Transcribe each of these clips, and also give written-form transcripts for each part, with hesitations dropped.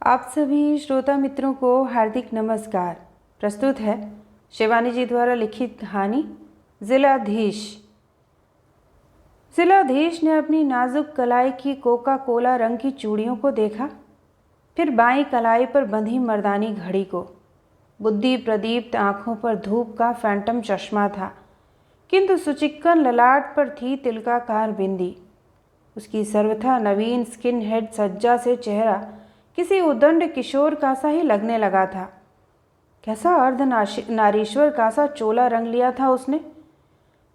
आप सभी श्रोता मित्रों को हार्दिक नमस्कार। प्रस्तुत है शिवानी जी द्वारा लिखित कहानी जिलाधीश। जिलाधीश ने अपनी नाजुक कलाई की कोका कोला रंग की चूड़ियों को देखा, फिर बाईं कलाई पर बंधी मर्दानी घड़ी को। बुद्धि प्रदीप्त आंखों पर धूप का फैंटम चश्मा था, किंतु सुचिक्कन ललाट पर थी तिलकाकार बिंदी। उसकी सर्वथा नवीन स्किन हेड सज्जा से चेहरा किसी उद्दंड किशोर का सा ही लगने लगा था। कैसा अर्ध नारीश्वर का सा चोला रंग लिया था उसने।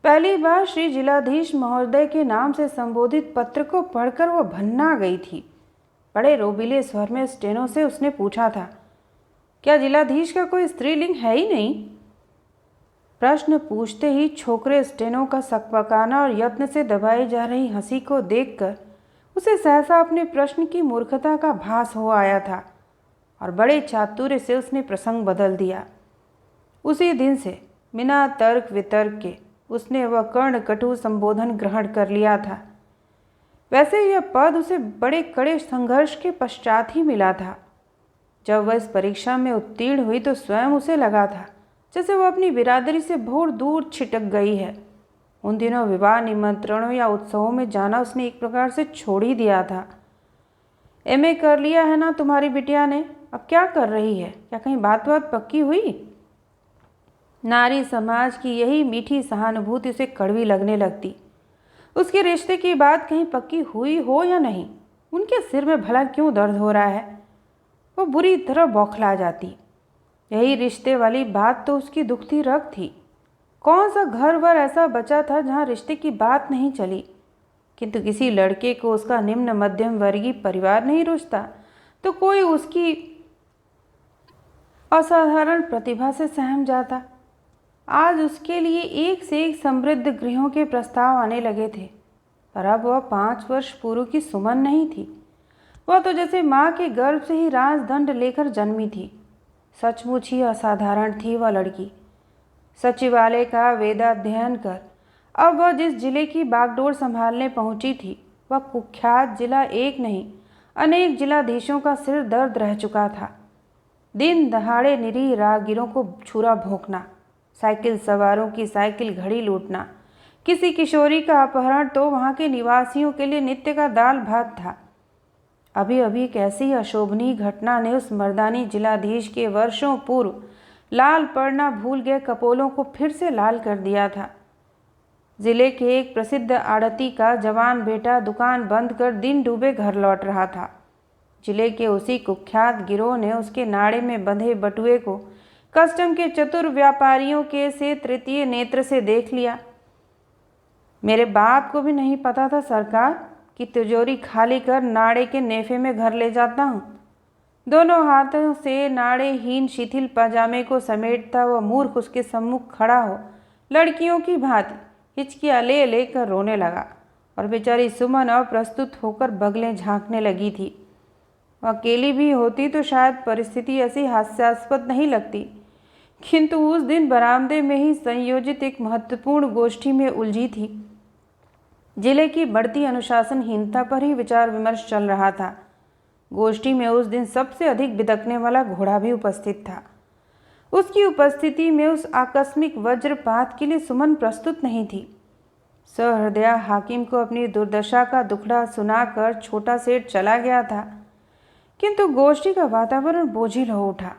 पहली बार श्री जिलाधीश महोदय के नाम से संबोधित पत्र को पढ़कर वह भन्ना गई थी। बड़े रोबीले स्वर में स्टेनो से उसने पूछा था, क्या जिलाधीश का कोई स्त्रीलिंग है ही नहीं? प्रश्न पूछते ही छोकरे स्टेनो का सकपकाना और यत्न से दबाई जा रही हंसी को देखकर उसे सहसा अपने प्रश्न की मूर्खता का भास हो आया था और बड़े चातुर्य से उसने प्रसंग बदल दिया। उसी दिन से बिना तर्क वितर्क के उसने वह कर्ण कटु संबोधन ग्रहण कर लिया था। वैसे यह पद उसे बड़े कड़े संघर्ष के पश्चात ही मिला था। जब वह इस परीक्षा में उत्तीर्ण हुई तो स्वयं उसे लगा था जैसे वह अपनी बिरादरी से बहुत दूर छिटक गई है। उन दिनों विवाह निमंत्रणों या उत्सवों में जाना उसने एक प्रकार से छोड़ ही दिया था। एमए कर लिया है ना तुम्हारी बिटिया ने, अब क्या कर रही है? क्या कहीं बात पक्की हुई? नारी समाज की यही मीठी सहानुभूति उसे कड़वी लगने लगती। उसके रिश्ते की बात कहीं पक्की हुई हो या नहीं, उनके सिर में भला क्यों दर्द हो रहा है? वो बुरी तरह बौखला जाती। यही रिश्ते वाली बात तो उसकी दुखती रग थी। कौन सा घर वर ऐसा बचा था जहाँ रिश्ते की बात नहीं चली? किंतु किसी लड़के को उसका निम्न मध्यम वर्गीय परिवार नहीं रुचता तो कोई उसकी असाधारण प्रतिभा से सहम जाता। आज उसके लिए एक से एक समृद्ध गृहों के प्रस्ताव आने लगे थे, पर अब वह 5 वर्ष पूर्व की सुमन नहीं थी। वह तो जैसे माँ के गर्भ से ही राजदंड लेकर जन्मी थी। सचमुच ही असाधारण थी वह लड़की। सचिवालय का वेदाध्ययन कर अब वह जिस जिले की बागडोर संभालने पहुंची थी, वह कुख्यात जिला एक नहीं अनेक जिलाधीशों का सिर दर्द रह चुका था। दिन दहाड़े निरीह राहगीरों को छुरा भोंकना, साइकिल सवारों की साइकिल घड़ी लूटना, किसी किशोरी का अपहरण तो वहाँ के निवासियों के लिए नित्य का दाल भात था। अभी अभी एक ऐसी अशोभनीय घटना ने उस मर्दानी जिलाधीश के वर्षों पूर्व लाल पड़ना भूल गए कपोलों को फिर से लाल कर दिया था। जिले के एक प्रसिद्ध आड़ती का जवान बेटा दुकान बंद कर दिन डूबे घर लौट रहा था। जिले के उसी कुख्यात गिरोह ने उसके नाड़े में बंधे बटुए को कस्टम के चतुर व्यापारियों के से तृतीय नेत्र से देख लिया। मेरे बाप को भी नहीं पता था सरकार कि तिजोरी खाली कर नाड़े के नेफे में घर ले जाता हूँ। दोनों हाथों से नाड़ेहीन शिथिल पजामे को समेटता वह मूर्ख उसके सम्मुख खड़ा हो लड़कियों की भांति हिचकियाँ ले लेकर रोने लगा और बेचारी सुमन अप्रस्तुत होकर बगलें झांकने लगी थी। वह अकेली भी होती तो शायद परिस्थिति ऐसी हास्यास्पद नहीं लगती, किंतु उस दिन बरामदे में ही संयोजित एक महत्वपूर्ण गोष्ठी में उलझी थी। जिले की बढ़ती अनुशासनहीनता पर ही विचार विमर्श चल रहा था। गोष्ठी में उस दिन सबसे अधिक बिदकने वाला घोड़ा भी उपस्थित था। उसकी उपस्थिति में उस आकस्मिक वज्रपात के लिए सुमन प्रस्तुत नहीं थी। सहृदया हाकिम को अपनी दुर्दशा का दुखड़ा सुनाकर छोटा सेठ चला गया था, किंतु गोष्ठी का वातावरण बोझिल हो उठा।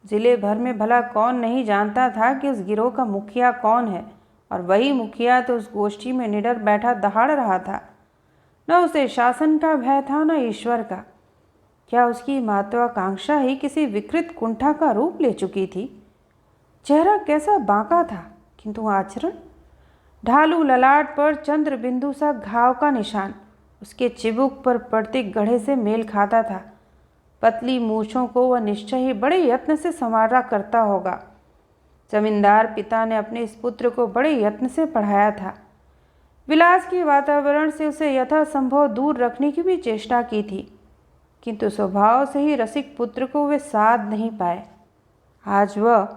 जिले भर में भला कौन नहीं जानता था कि उस गिरोह का मुखिया कौन है, और वही मुखिया तो उस गोष्ठी में निडर बैठा दहाड़ रहा था। न उसे शासन का भय था न ईश्वर का। क्या उसकी महत्वाकांक्षा ही किसी विकृत कुंठा का रूप ले चुकी थी? चेहरा कैसा बांका था, किंतु आचरण ढालू ललाट पर चंद्र बिंदु सा घाव का निशान उसके चिबुक पर पड़ते गढ़े से मेल खाता था। पतली मूछों को वह निश्चय ही बड़े यत्न से संवारा करता होगा। जमींदार पिता ने अपने इस पुत्र को बड़े यत्न से पढ़ाया था। विलास के वातावरण से उसे यथासंभव दूर रखने की भी चेष्टा की थी, किंतु स्वभाव से ही रसिक पुत्र को वे साध नहीं पाए। आज वह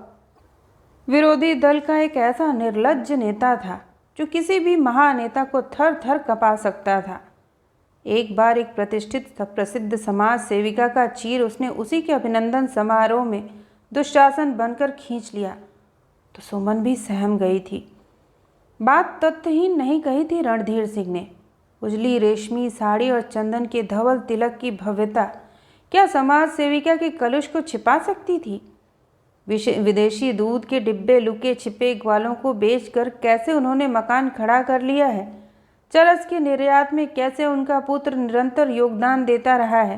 विरोधी दल का एक ऐसा निर्लज्ज नेता था जो किसी भी महानेता को थर थर कपा सकता था। एक बार एक प्रतिष्ठित प्रसिद्ध समाज सेविका का चीर उसने उसी के अभिनंदन समारोह में दुशासन बनकर खींच लिया तो सुमन भी सहम गई थी। बात तथ्यहीन नहीं कही थी रणधीर सिंह ने। उजली रेशमी साड़ी और चंदन के धवल तिलक की भव्यता क्या समाज सेविका के कलुष को छिपा सकती थी? विदेशी दूध के डिब्बे लुके छिपे ग्वालों को बेचकर कैसे उन्होंने मकान खड़ा कर लिया है, चरस के निर्यात में कैसे उनका पुत्र निरंतर योगदान देता रहा है,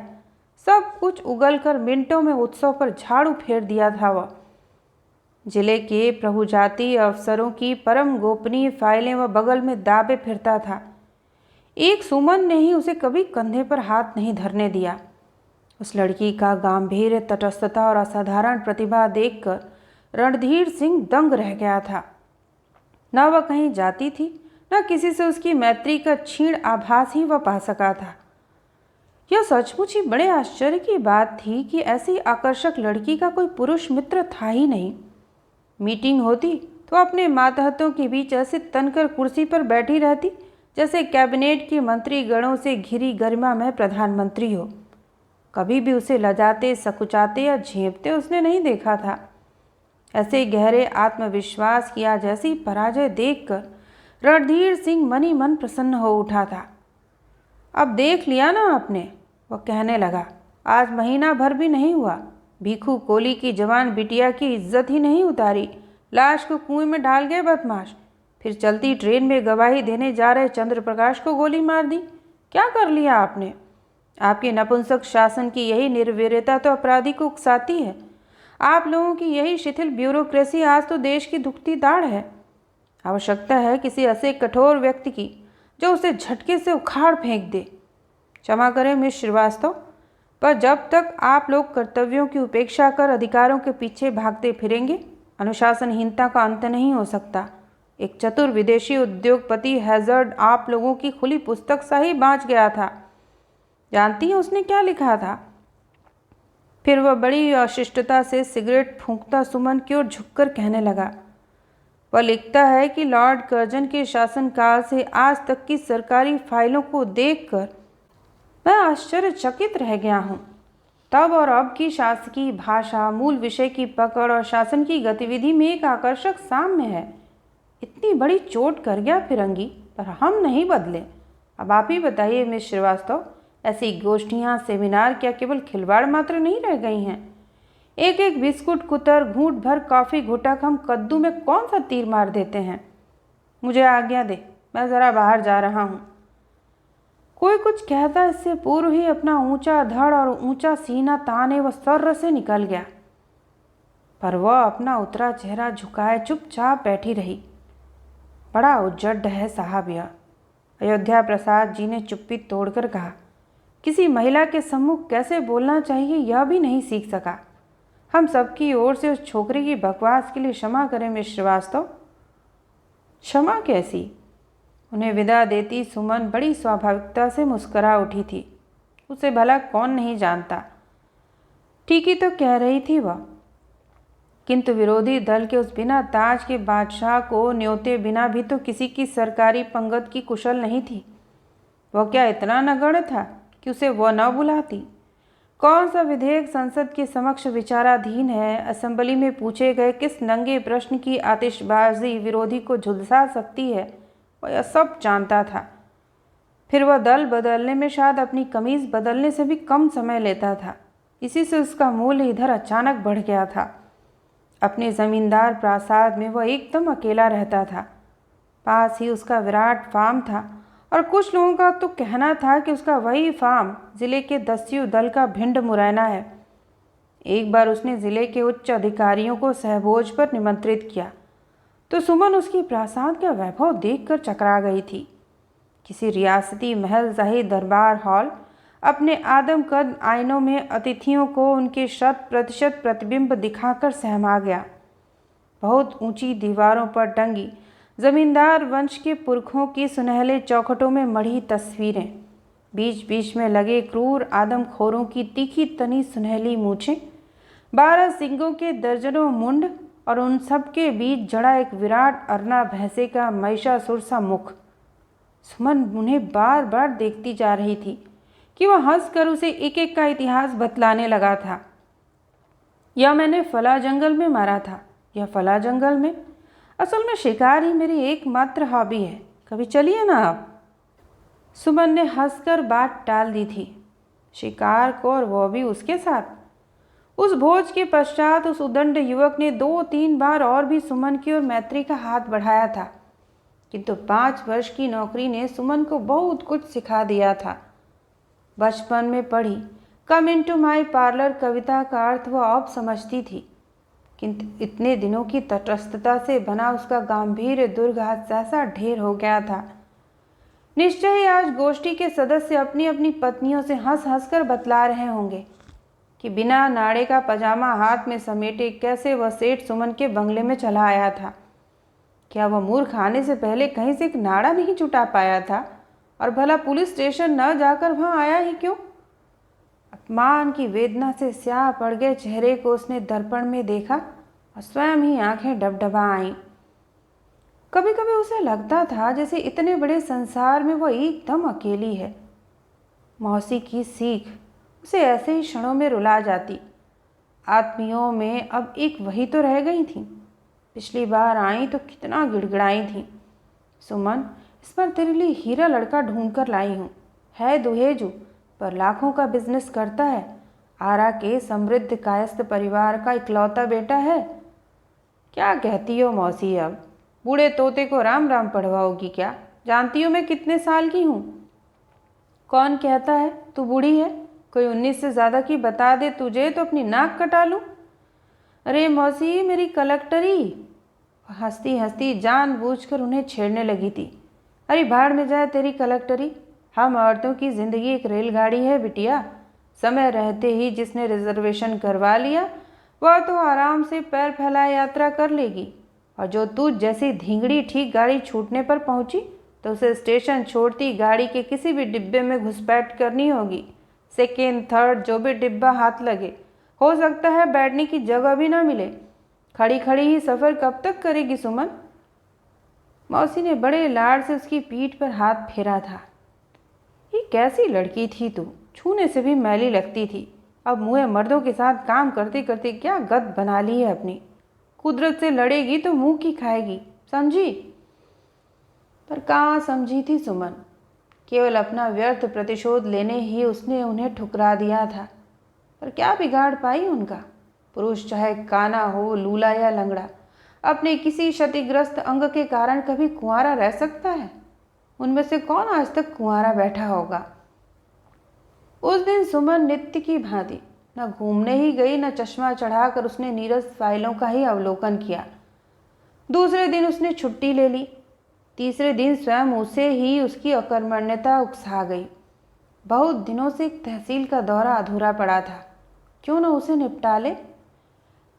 सब कुछ उगलकर मिनटों में उत्सव पर झाड़ू फेर दिया था। वह जिले के प्रभुजाति अफसरों की परम गोपनीय फाइलें वह बगल में दाबे फिरता था। एक सुमन ने ही उसे कभी कंधे पर हाथ नहीं धरने दिया। उस लड़की का गांभीर्य, तटस्थता और असाधारण प्रतिभा देखकर रणधीर सिंह दंग रह गया था। न वह कहीं जाती थी, न किसी से उसकी मैत्री का क्षीण आभास ही वह पा सका था। यह सचमुच ही बड़े आश्चर्य की बात थी कि ऐसी आकर्षक लड़की का कोई पुरुष मित्र था ही नहीं। मीटिंग होती तो अपने मातहतों के बीच ऐसे तनकर कुर्सी पर बैठी रहती जैसे कैबिनेट के मंत्री गणों से घिरी गरिमा में प्रधानमंत्री हो। कभी भी उसे लजाते, सकुचाते या झेपते उसने नहीं देखा था। ऐसे गहरे आत्मविश्वास की आज ऐसी पराजय देखकर रणधीर सिंह मन ही मन प्रसन्न हो उठा था। अब देख लिया ना आपने, वह कहने लगा, आज महीना भर भी नहीं हुआ, भीखू कोली की जवान बिटिया की इज्जत ही नहीं उतारी, लाश को कुएं में डाल गए बदमाश, फिर चलती ट्रेन में गवाही देने जा रहे चंद्र प्रकाश को गोली मार दी। क्या कर लिया आपने? आपके नपुंसक शासन की यही निर्वीर्यता तो अपराधी को उकसाती है। आप लोगों की यही शिथिल ब्यूरोक्रेसी आज तो देश की दुखती दाढ़ है। आवश्यकता है किसी ऐसे कठोर व्यक्ति की जो उसे झटके से उखाड़ फेंक दे। क्षमा करें मिस श्रीवास्तव, पर जब तक आप लोग कर्तव्यों की उपेक्षा कर अधिकारों के पीछे भागते फिरेंगे, अनुशासनहीनता का अंत नहीं हो सकता। एक चतुर विदेशी उद्योगपति हैजर्ड आप लोगों की खुली पुस्तक सा ही बाँच गया था। जानती हैं उसने क्या लिखा था? फिर वह बड़ी अशिष्टता से सिगरेट फूंकता सुमन की ओर झुककर कहने लगा, वह लिखता है कि लॉर्ड कर्जन के शासनकाल से आज तक की सरकारी फाइलों को देखकर मैं आश्चर्यचकित रह गया हूँ। तब और अब की शासकीय भाषा, मूल विषय की पकड़ और शासन की गतिविधि में एक आकर्षक साम्य है। इतनी बड़ी चोट कर गया फिरंगी, पर हम नहीं बदले। अब आप ही बताइए मिस श्रीवास्तव, ऐसी गोष्ठियाँ, सेमिनार क्या केवल खिलवाड़ मात्र नहीं रह गई हैं? एक एक बिस्कुट कुतर, घूंट भर कॉफ़ी घुटक हम कद्दू में कौन सा तीर मार देते हैं। मुझे आज्ञा दे, मैं ज़रा बाहर जा रहा हूँ। कोई कुछ कहता इससे पूर्व ही अपना ऊंचा धड़ और ऊंचा सीना ताने वह सर्र से निकल गया, पर वह अपना उतरा चेहरा झुकाए चुपचाप बैठी रही। बड़ा उज्जड है साहब यह, अयोध्या प्रसाद जी ने चुप्पी तोड़कर कहा। किसी महिला के सम्मुख कैसे बोलना चाहिए यह भी नहीं सीख सका। हम सबकी ओर से उस छोकरी की बकवास के लिए क्षमा करें मिस श्रीवास्तव। क्षमा कैसी? उन्हें विदा देती सुमन बड़ी स्वाभाविकता से मुस्करा उठी थी। उसे भला कौन नहीं जानता। ठीक ही तो कह रही थी वह, किंतु विरोधी दल के उस बिना ताज के बादशाह को न्योते बिना भी तो किसी की सरकारी पंगत की कुशल नहीं थी। वह क्या इतना नगण्य था कि उसे वह न बुलाती? कौन सा विधेयक संसद के समक्ष विचाराधीन है, असेंबली में पूछे गए किस नंगे प्रश्न की आतिशबाजी विरोधी को झुलसा सकती है, वह यह सब जानता था। फिर वह दल बदलने में शायद अपनी कमीज़ बदलने से भी कम समय लेता था। इसी से उसका मूल्य इधर अचानक बढ़ गया था। अपने ज़मींदार प्रासाद में वह एकदम अकेला रहता था। पास ही उसका विराट फार्म था और कुछ लोगों का तो कहना था कि उसका वही फार्म ज़िले के दस्यु दल का भिंड मुरैना है। एक बार उसने ज़िले के उच्च अधिकारियों को सहभोज पर निमंत्रित किया तो सुमन उसकी प्रासाद का वैभव देखकर चकरा गई थी। किसी रियासती महल शाही दरबार हॉल अपने आदमकद आईनों में अतिथियों को उनके 100% प्रतिबिंब दिखाकर सहमा गया। बहुत ऊंची दीवारों पर टंगी जमींदार वंश के पुरखों की सुनहले चौखटों में मढ़ी तस्वीरें, बीच बीच में लगे क्रूर आदमखोरों की तीखी तनी सुनहली मूछें, 12 सिंगों के दर्जनों मुंड और उन सब के बीच जड़ा एक विराट अरना भैंसे का महिषासुर सा मुख। सुमन उन्हें बार बार देखती जा रही थी कि वह हंसकर उसे एक एक का इतिहास बतलाने लगा था। यह मैंने फला जंगल में मारा था, यह फला जंगल में। असल में शिकार ही मेरी एकमात्र हॉबी है, कभी चलिए ना आप। सुमन ने हंसकर बात टाल दी थी। शिकार को, और वो भी उसके साथ। उस भोज के पश्चात उस उद्दंड युवक ने 2-3 बार और भी सुमन की ओर मैत्री का हाथ बढ़ाया था, किंतु 5 वर्ष की नौकरी ने सुमन को बहुत कुछ सिखा दिया था। बचपन में पढ़ी कम इनटू माई पार्लर कविता का अर्थ वह अब समझती थी, किंतु इतने दिनों की तटस्थता से बना उसका गंभीर दुर्ग आज जैसा ढेर हो गया था। निश्चय ही आज गोष्ठी के सदस्य अपनी अपनी पत्नियों से हंस हंस कर बतला रहे होंगे कि बिना नाड़े का पजामा हाथ में समेटे कैसे वह सेठ सुमन के बंगले में चला आया था। क्या वह मूर्ख आने से पहले कहीं से एक नाड़ा नहीं जुटा पाया था? और भला पुलिस स्टेशन न जाकर वहां आया ही क्यों? अपमान की वेदना से स्याह पड़ गए चेहरे को उसने दर्पण में देखा और स्वयं ही आंखें डबडबा आईं। कभी कभी उसे लगता था जैसे इतने बड़े संसार में वह एकदम अकेली है। मौसी की सीख उसे ऐसे ही क्षणों में रुला जाती। आत्मियों में अब एक वही तो रह गई थी। पिछली बार आई तो कितना गिड़गिड़ाई थी, सुमन इस पर तेरे लिए हीरा लड़का ढूंढ कर लाई हूँ, है दुहेजू पर लाखों का बिजनेस करता है, आरा के समृद्ध कायस्थ परिवार का इकलौता बेटा है। क्या कहती हो मौसी? अब बूढ़े तोते को राम राम पढ़वाओगी क्या? जानती हो मैं कितने साल की हूँ? कौन कहता है तू बूढ़ी है? कोई 19 से ज़्यादा की बता दे तुझे तो अपनी नाक कटा लूँ। अरे मौसी मेरी कलेक्टरी। हंसती हंसती जानबूझकर उन्हें छेड़ने लगी थी। अरे भाड़ में जाए तेरी कलेक्टरी। हम औरतों की ज़िंदगी एक रेलगाड़ी है बिटिया। समय रहते ही जिसने रिजर्वेशन करवा लिया वह तो आराम से पैर फैलाए यात्रा कर लेगी, और जो तू जैसी धींगड़ी ठीक गाड़ी छूटने पर पहुंची तो उसे स्टेशन छोड़ती गाड़ी के किसी भी डिब्बे में घुसपैठ करनी होगी। सेकेंड थर्ड जो भी डिब्बा हाथ लगे, हो सकता है बैठने की जगह भी ना मिले। खड़ी खड़ी ही सफ़र कब तक करेगी सुमन? मौसी ने बड़े लाड़ से उसकी पीठ पर हाथ फेरा था। ये कैसी लड़की थी तू, छूने से भी मैली लगती थी। अब मुँह मर्दों के साथ काम करते करते क्या गत बना ली है अपनी। कुदरत से लड़ेगी तो मुंह की खाएगी, समझी? पर कहाँ समझी थी सुमन। केवल अपना व्यर्थ प्रतिशोध लेने ही उसने उन्हें ठुकरा दिया था। पर क्या बिगाड़ पाई उनका? पुरुष चाहे काना हो, लूला या लंगड़ा, अपने किसी क्षतिग्रस्त अंग के कारण कभी कुंवारा रह सकता है? उनमें से कौन आज तक कुंवारा बैठा होगा? उस दिन सुमन नित्य की भांति न घूमने ही गई, न चश्मा चढ़ाकर उसने नीरस फाइलों का ही अवलोकन किया। दूसरे दिन उसने छुट्टी ले ली। तीसरे दिन स्वयं उसे ही उसकी अकर्मण्यता उकसा गई। बहुत दिनों से एक तहसील का दौरा अधूरा पड़ा था, क्यों न उसे निपटा ले।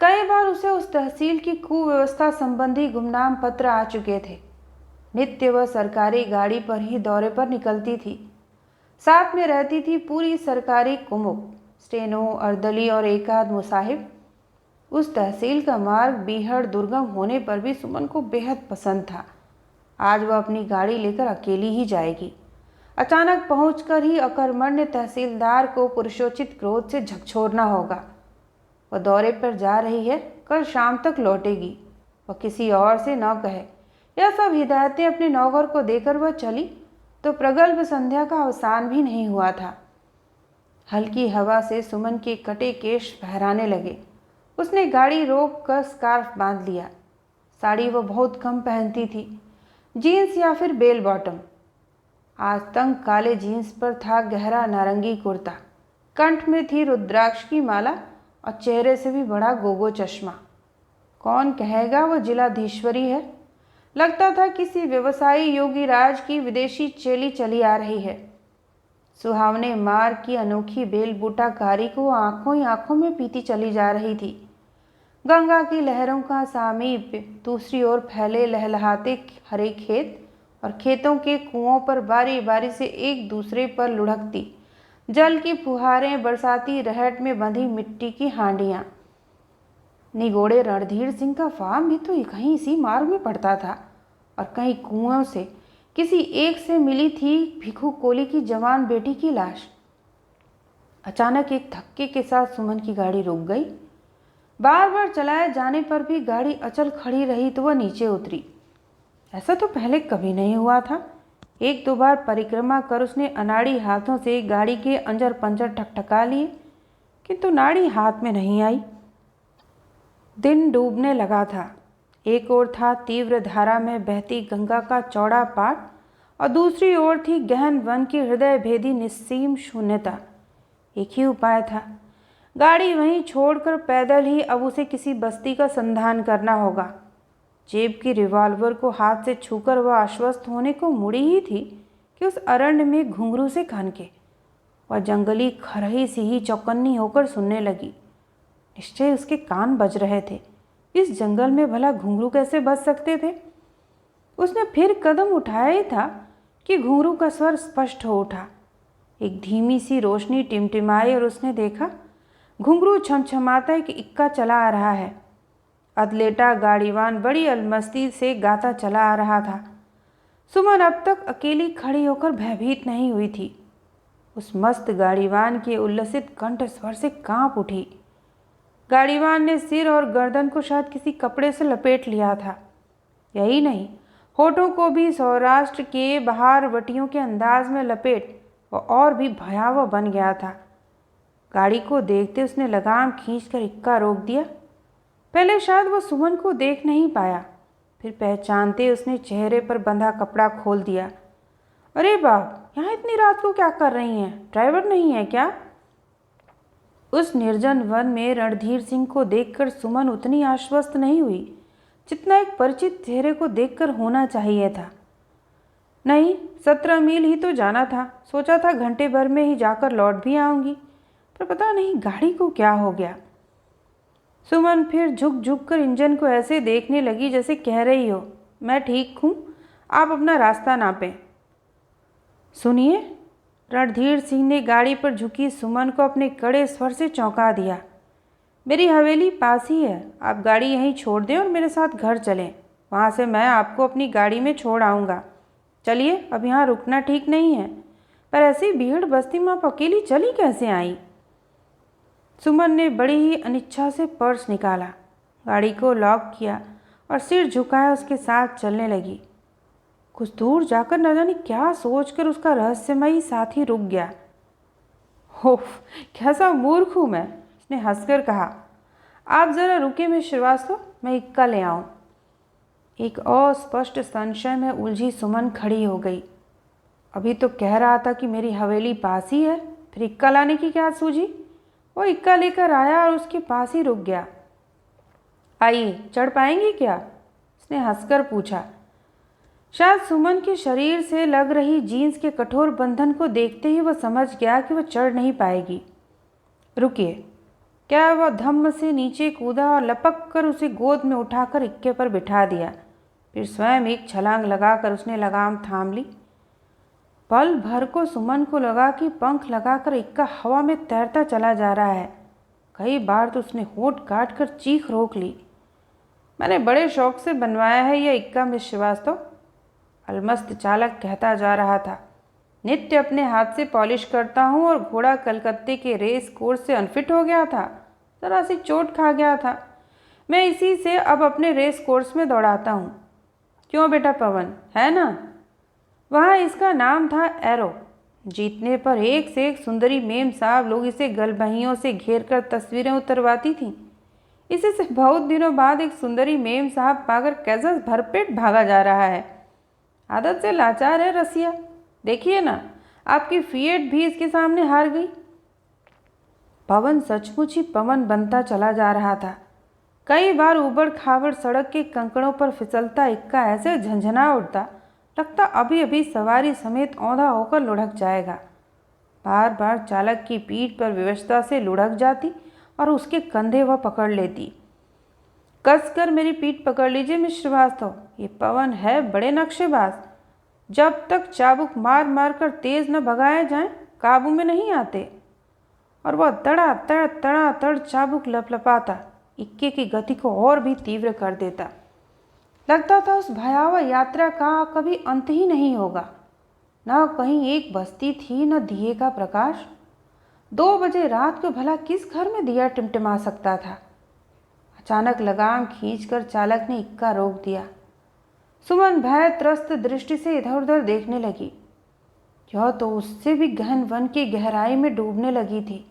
कई बार उसे उस तहसील की कुव्यवस्था संबंधी गुमनाम पत्र आ चुके थे। नित्य वह सरकारी गाड़ी पर ही दौरे पर निकलती थी। साथ में रहती थी पूरी सरकारी कुमुक, स्टेनो, अर्दली और एकाध मुसाहिब। उस तहसील का मार्ग बीहड़ दुर्गम होने पर भी सुमन को बेहद पसंद था। आज वह अपनी गाड़ी लेकर अकेली ही जाएगी। अचानक पहुंचकर ही अकर्मण्य तहसीलदार को पुरुषोचित क्रोध से झकझोरना होगा। वह दौरे पर जा रही है, कल शाम तक लौटेगी। वह किसी और से न कहे। यह सब हिदायतें अपने नौकर को देकर वह चली तो प्रगल्भ संध्या का अवसान भी नहीं हुआ था। हल्की हवा से सुमन के कटे केश फहराने लगे। उसने गाड़ी रोक कर स्कार्फ बांध लिया। साड़ी वह बहुत कम पहनती थी, जीन्स या फिर बेल बॉटम। आज तंग काले जीन्स पर था गहरा नारंगी कुर्ता। कंठ में थी रुद्राक्ष की माला और चेहरे से भी बड़ा गोगो चश्मा। कौन कहेगा वह जिलाधीश्वरी है? लगता था किसी व्यवसायी योगी राज की विदेशी चेली चली आ रही है। सुहावने मार्ग की अनोखी बेलबूटाकारी को आंखों ही आंखों में पीती चली जा रही थी। गंगा की लहरों का सामीप्य, दूसरी ओर फैले लहलहाते हरे खेत और खेतों के कुओं पर बारी बारी से एक दूसरे पर लुढ़कती जल की फुहारें, बरसाती रहट में बंधी मिट्टी की हांडियाँ। निगोड़े रणधीर सिंह का फार्म भी तो कहीं इसी मार्ग में पड़ता था, और कहीं कुओं से किसी एक से मिली थी भिखू कोली की जवान बेटी की लाश। अचानक एक धक्के के साथ सुमन की गाड़ी रुक गई। बार बार चलाए जाने पर भी गाड़ी अचल खड़ी रही तो वह नीचे उतरी। ऐसा तो पहले कभी नहीं हुआ था। एक दो बार परिक्रमा कर उसने अनाड़ी हाथों से गाड़ी के अंजर पंजर ठकठका लिए, किंतु नाड़ी हाथ में नहीं आई। दिन डूबने लगा था। एक ओर था तीव्र धारा में बहती गंगा का चौड़ा पाट और दूसरी ओर थी गहन वन की हृदय भेदी निस्सीम शून्यता। एक ही उपाय था, गाड़ी वहीं छोड़कर पैदल ही अब उसे किसी बस्ती का संधान करना होगा। जेब की रिवॉल्वर को हाथ से छूकर वह आश्वस्त होने को मुड़ी ही थी कि उस अरण्य में घुंघरू से खनके वह जंगली खरही सी ही चौकन्नी होकर सुनने लगी। निश्चय उसके कान बज रहे थे। इस जंगल में भला घुंघरू कैसे बज सकते थे? उसने फिर कदम उठाया ही था कि घुंघरू का स्वर स्पष्ट हो उठा। एक धीमी सी रोशनी टिमटिमाई और उसने देखा घुंघरू छमछमाता एक इक्का चला आ रहा है। अदलेटा गाड़ीवान बड़ी अलमस्ती से गाता चला आ रहा था। सुमन अब तक अकेली खड़ी होकर भयभीत नहीं हुई थी। उस मस्त गाड़ीवान के उल्लसित कंठ स्वर से कांप उठी। गाड़ीवान ने सिर और गर्दन को शायद किसी कपड़े से लपेट लिया था। यही नहीं, होठों को भी सौराष्ट्र के बहारवटियों के अंदाज में लपेट वह और भी भयावह बन गया था। गाड़ी को देखते उसने लगाम खींचकर इक्का रोक दिया। पहले शायद वह सुमन को देख नहीं पाया, फिर पहचानते उसने चेहरे पर बंधा कपड़ा खोल दिया। अरे बाप, यहाँ इतनी रात को क्या कर रही हैं? ड्राइवर नहीं है क्या? उस निर्जन वन में रणधीर सिंह को देखकर सुमन उतनी आश्वस्त नहीं हुई जितना एक परिचित चेहरे को देखकर होना चाहिए था। नहीं, 17 मील ही तो जाना था। सोचा था घंटे भर में ही जाकर लौट भी आऊंगी, पर पता नहीं गाड़ी को क्या हो गया। सुमन फिर झुक झुक कर इंजन को ऐसे देखने लगी जैसे कह रही हो, मैं ठीक हूँ, आप अपना रास्ता नापें। सुनिए, रणधीर सिंह ने गाड़ी पर झुकी सुमन को अपने कड़े स्वर से चौंका दिया। मेरी हवेली पास ही है, आप गाड़ी यहीं छोड़ दें और मेरे साथ घर चलें। वहाँ से मैं आपको अपनी गाड़ी में छोड़ आऊँगा। चलिए, अब यहाँ रुकना ठीक नहीं है। पर ऐसी भीड़ बस्ती में आप अकेली चली कैसे आई? सुमन ने बड़ी ही अनिच्छा से पर्स निकाला, गाड़ी को लॉक किया और सिर झुकाया उसके साथ चलने लगी। कुछ दूर जाकर न जाने क्या सोचकर उसका रहस्यमयी साथी रुक गया। ओफ, कैसा मूर्ख हूँ मैं, उसने हंसकर कहा। आप ज़रा रुके मिस श्रीवास्तव, मैं इक्का ले आऊँ। एक अस्पष्ट संशय में उलझी सुमन खड़ी हो गई। अभी तो कह रहा था कि मेरी हवेली पास ही है, फिर इक्का लाने की क्या सूझी? वो इक्का लेकर आया और उसके पास ही रुक गया। आइए, चढ़ पाएंगी क्या? उसने हंसकर पूछा। शायद सुमन के शरीर से लग रही जीन्स के कठोर बंधन को देखते ही वह समझ गया कि वह चढ़ नहीं पाएगी। रुकिए, क्या? वह धम्म से नीचे कूदा और लपक कर उसे गोद में उठाकर इक्के पर बिठा दिया। फिर स्वयं एक छलांग लगाकर उसने लगाम थाम ली। पल भर को सुमन को लगा कि पंख लगाकर इक्का हवा में तैरता चला जा रहा है। कई बार तो उसने होंठ काट कर चीख रोक ली। मैंने बड़े शौक से बनवाया है यह इक्का मिस श्रीवास्तव, अलमस्त चालक कहता जा रहा था। नित्य अपने हाथ से पॉलिश करता हूँ और घोड़ा कलकत्ते के रेस कोर्स से अनफिट हो गया था, जरा सी चोट खा गया था। मैं इसी से अब अपने रेस कोर्स में दौड़ाता हूँ। क्यों बेटा पवन, है ना? वहाँ इसका नाम था एरो। जीतने पर एक से एक सुंदरी मेम साहब लोग इसे गलबहियों से घेर कर तस्वीरें उतरवाती थीं। इसी से बहुत दिनों बाद एक सुंदरी मेम साहब पाकर कैसा भरपेट भागा जा रहा है। आदत से लाचार है रसिया। देखिए ना, आपकी फिएट भी इसके सामने हार गई। पवन सचमुच ही पवन बनता चला जा रहा था। कई बार उबड़ खाबड़ सड़क के कंकड़ों पर फिसलता इक्का ऐसे झंझना उठता, लगता अभी अभी सवारी समेत औंधा होकर लुढ़क जाएगा। बार बार चालक की पीठ पर विवशता से लुढ़क जाती और उसके कंधे वह पकड़ लेती। कसकर मेरी पीठ पकड़ लीजिए मिस श्रीवास्तव, ये पवन है बड़े नक्शेबाज। जब तक चाबुक मार मार कर तेज न भगाए जाएं, काबू में नहीं आते। और वह तड़ा तड़ चाबुक लपलपाता इक्के की गति को और भी तीव्र कर देता। लगता था उस भयावह यात्रा का कभी अंत ही नहीं होगा। न कहीं एक बस्ती थी, न दिए का प्रकाश। 2 बजे रात को भला किस घर में दिया टिमटिमा सकता था। अचानक लगाम खींचकर चालक ने इक्का रोक दिया। सुमन भय त्रस्त दृष्टि से इधर उधर देखने लगी। यह तो उससे भी गहन वन की गहराई में डूबने लगी थी।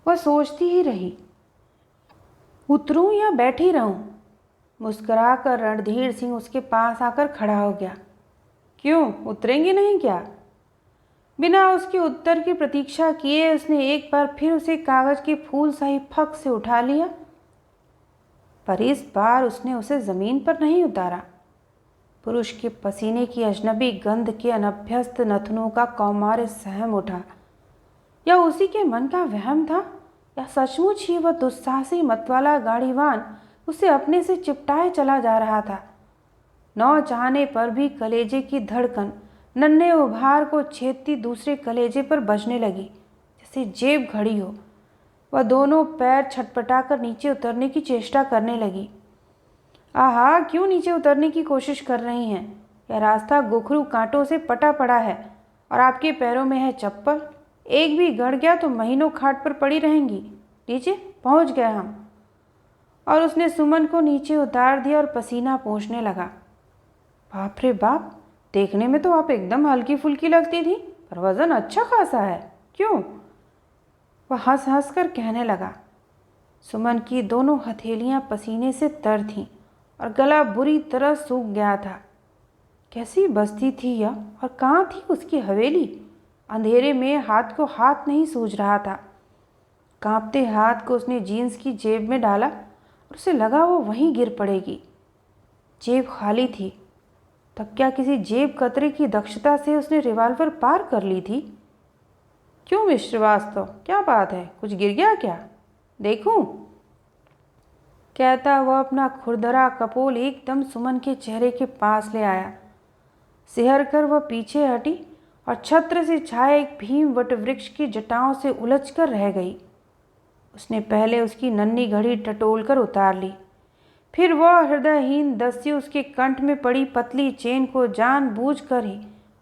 वह सोचती ही रही, उतरूं या बैठी रहूं। मुस्कुराकर रणधीर सिंह उसके पास आकर खड़ा हो गया। क्यों, उतरेंगी नहीं क्या? बिना उसके उत्तर की प्रतीक्षा किए उसने एक बार फिर उसे कागज के फूल सा ही फक से उठा लिया, पर इस बार उसने उसे जमीन पर नहीं उतारा। पुरुष के पसीने की अजनबी गंध के अनभ्यस्त नथनों का कौमार्य सहम उठा। या उसी के मन का वहम था, या सचमुच ही वह दुस्साहसी मतवाला गाड़ीवान उसे अपने से चिपटाए चला जा रहा था। नौ चाहने पर भी कलेजे की धड़कन नन्हे उभार को छेदती दूसरे कलेजे पर बजने लगी, जैसे जेब घड़ी हो। वह दोनों पैर छटपटाकर नीचे उतरने की चेष्टा करने लगी। आहा, क्यों नीचे उतरने की कोशिश कर रही हैं? यह रास्ता गोखरू कांटों से पटा पड़ा है और आपके पैरों में है चप्पल। एक भी गड़ गया तो महीनों खाट पर पड़ी रहेंगी। नीचे पहुंच गए हम। और उसने सुमन को नीचे उतार दिया और पसीना पोंछने लगा। बाप रे बाप, देखने में तो आप एकदम हल्की फुल्की लगती थी, पर वजन अच्छा खासा है। क्यों? वह हंस हंस कर कहने लगा। सुमन की दोनों हथेलियां पसीने से तर थीं और गला बुरी तरह सूख गया था। कैसी बस्ती थी यह, और कहाँ थी उसकी हवेली? अंधेरे में हाथ को हाथ नहीं सूझ रहा था। कांपते हाथ को उसने जीन्स की जेब में डाला और उसे लगा वो वहीं गिर पड़ेगी। जेब खाली थी। तब क्या किसी जेब कतरे की दक्षता से उसने रिवॉल्वर पार कर ली थी? क्यों मिस्टर श्रीवास्तव, क्या बात है? कुछ गिर गया क्या? देखूं? कहता वह अपना खुरदरा कपोल एकदम सुमन के चेहरे के पास ले आया। सिहर कर वह पीछे हटी और छत्र से छाए एक भीम वट वृक्ष की जटाओं से उलझ कर रह गई। उसने पहले उसकी नन्ही घड़ी टटोल कर उतार ली, फिर वह हृदयहीन दस्यु उसके कंठ में पड़ी पतली चेन को जानबूझकर ही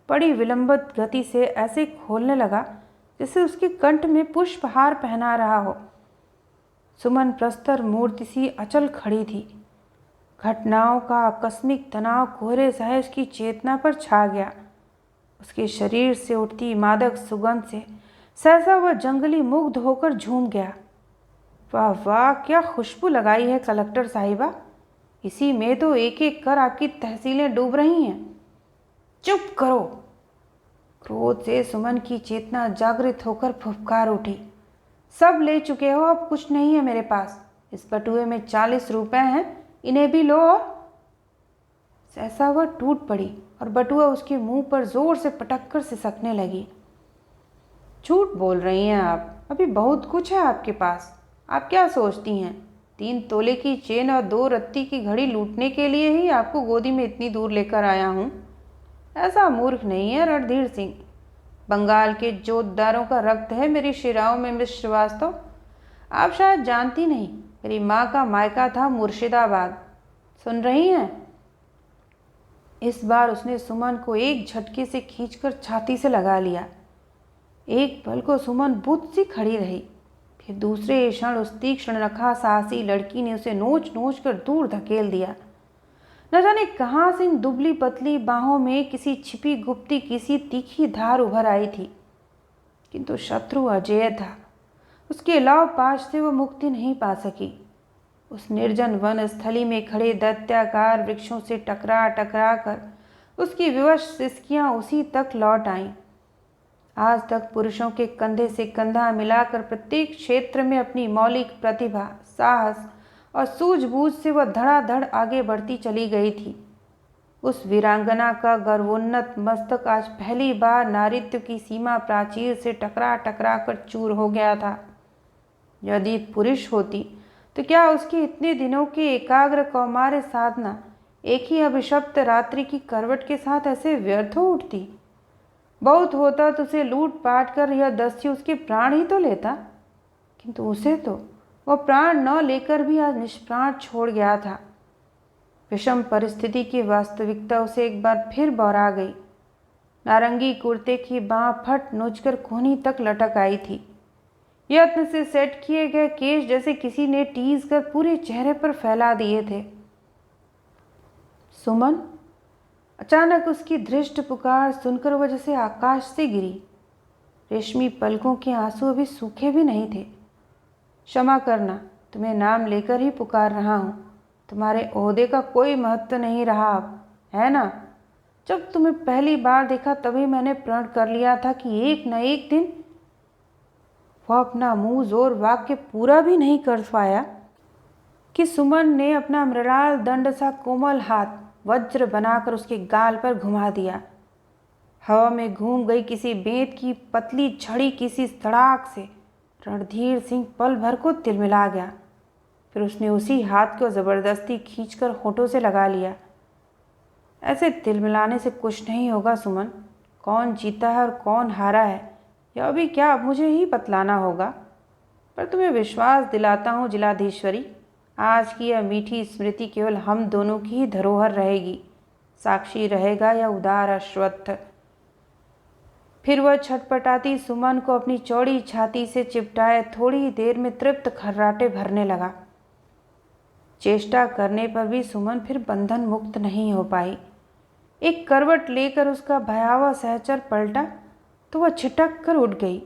बड़ी विलंबित गति से ऐसे खोलने लगा जैसे उसके कंठ में पुष्पहार पहना रहा हो। सुमन प्रस्तर मूर्ति सी अचल खड़ी थी। घटनाओं का आकस्मिक तनाव कोहरे सहे उसकी चेतना पर छा गया। उसके शरीर से उठती मादक सुगंध से सहसा वह जंगली मुग्ध होकर झूम गया। वाह वाह, क्या खुशबू लगाई है कलेक्टर साहिबा। इसी में तो एक एक कर आपकी तहसीलें डूब रही हैं। चुप करो। क्रोध से सुमन की चेतना जागृत होकर फुफकार उठी। सब ले चुके हो, अब कुछ नहीं है मेरे पास। इस बटुए में 40 रुपए हैं, इन्हें भी लो। और सहसा वह टूट पड़ी और बटुआ उसके मुंह पर जोर से पटक कर सिसकने लगी। झूठ बोल रही हैं आप, अभी बहुत कुछ है आपके पास। आप क्या सोचती हैं, 3 तोले की चेन और 2 रत्ती की घड़ी लूटने के लिए ही आपको गोदी में इतनी दूर लेकर आया हूँ? ऐसा मूर्ख नहीं है रणधीर सिंह। बंगाल के जोतदारों का रक्त है मेरी शिराओं में मिस श्रीवास्तव। आप शायद जानती नहीं, मेरी माँ का मायका था मुर्शिदाबाद। सुन रही हैं? इस बार उसने सुमन को एक झटके से खींचकर छाती से लगा लिया। एक पल को सुमन बुत सी खड़ी रही, फिर दूसरे क्षण उस तीक्ष्ण नखा साहसी लड़की ने उसे नोच नोच कर दूर धकेल दिया। न जाने कहाँ से इन दुबली पतली बाहों में किसी छिपी गुप्ती किसी तीखी धार उभर आई थी, किंतु शत्रु अजेय था। उसके लाव पाश से वह मुक्ति नहीं पा सकी। उस निर्जन वन स्थली में खड़े दैत्याकार वृक्षों से टकरा टकरा कर उसकी विवश सिसकियां उसी तक लौट आईं। आज तक पुरुषों के कंधे से कंधा मिलाकर प्रत्येक क्षेत्र में अपनी मौलिक प्रतिभा, साहस और सूझबूझ से वह धड़ाधड़ आगे बढ़ती चली गई थी। उस वीरांगना का गर्वोन्नत मस्तक आज पहली बार नारित्व की सीमा प्राचीर से टकरा टकरा कर चूर हो गया था। यदि पुरुष होती तो क्या उसके इतने दिनों के एकाग्र कौमार्य साधना एक ही अभिशप्त रात्रि की करवट के साथ ऐसे व्यर्थ हो उठती? बहुत होता तो उसे लूट पाट कर यह दस्यु उसके प्राण ही तो लेता, किंतु उसे तो वह प्राण न लेकर भी आज निष्प्राण छोड़ गया था। विषम परिस्थिति की वास्तविकता उसे एक बार फिर बौरा गई। नारंगी कुर्ते की बाँह फट नोचकर कोहनी तक लटक आई थी। यत्न से सेट किए गए केश जैसे किसी ने टीज कर पूरे चेहरे पर फैला दिए थे। सुमन! अचानक उसकी धृष्ट पुकार सुनकर वह जैसे आकाश से गिरी। रेशमी पलकों के आंसू अभी सूखे भी नहीं थे। क्षमा करना, तुम्हें नाम लेकर ही पुकार रहा हूँ। तुम्हारे ओहदे का कोई महत्व नहीं रहा अब, है ना? जब तुम्हें पहली बार देखा तभी मैंने प्रण कर लिया था कि एक न एक दिन। वह अपना मुंह जोर वाक्य पूरा भी नहीं कर पाया कि सुमन ने अपना मृणाल दंड सा कोमल हाथ वज्र बनाकर उसके गाल पर घुमा दिया। हवा में घूम गई किसी बेंत की पतली छड़ी किसी सड़ाक से रणधीर सिंह पल भर को तिलमिला गया। फिर उसने उसी हाथ को ज़बरदस्ती खींचकर होठों से लगा लिया। ऐसे तिलमिलाने से कुछ नहीं होगा सुमन। कौन जीता है और कौन हारा है यह भी क्या अब मुझे ही बतलाना होगा। पर तुम्हें विश्वास दिलाता हूँ जिलाधीश्वरी, आज की यह मीठी स्मृति केवल हम दोनों की ही धरोहर रहेगी। साक्षी रहेगा या उदार अश्वत्थ। फिर वह छटपटाती सुमन को अपनी चौड़ी छाती से चिपटाए थोड़ी देर में तृप्त खर्राटे भरने लगा। चेष्टा करने पर भी सुमन फिर बंधन मुक्त नहीं हो पाई। एक करवट लेकर उसका भयावह सहचर पलटा तो वह छिटक कर उठ गई।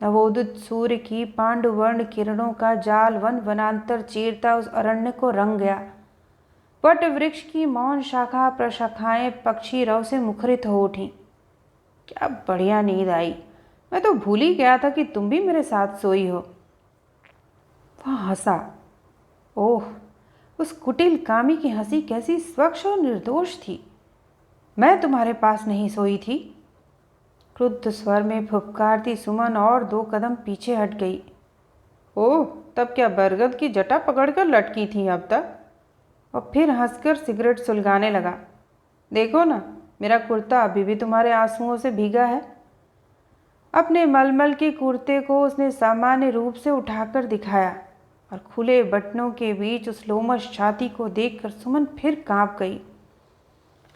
नवोदित सूर्य की पांडुवर्ण किरणों का जाल वन वनांतर चीरता उस अरण्य को रंग गया। वट वृक्ष की मौन शाखा प्रशाखाएं पक्षी रव से मुखरित हो उठी। क्या बढ़िया नींद आई। मैं तो भूल ही गया था कि तुम भी मेरे साथ सोई हो। वह हंसा। ओह, उस कुटिल कामी की हंसी कैसी स्वच्छ और निर्दोष थी। मैं तुम्हारे पास नहीं सोई थी। क्रुद्ध स्वर में फुफकारती सुमन और 2 कदम पीछे हट गई। ओह, तब क्या बरगद की जटा पकड़कर लटकी थी अब तक? और फिर हंसकर सिगरेट सुलगाने लगा। देखो ना, मेरा कुर्ता अभी भी तुम्हारे आंसुओं से भीगा है। अपने मलमल के कुर्ते को उसने सामान्य रूप से उठाकर दिखाया और खुले बटनों के बीच उस लोमश छाती को देखकर सुमन फिर कांप गई।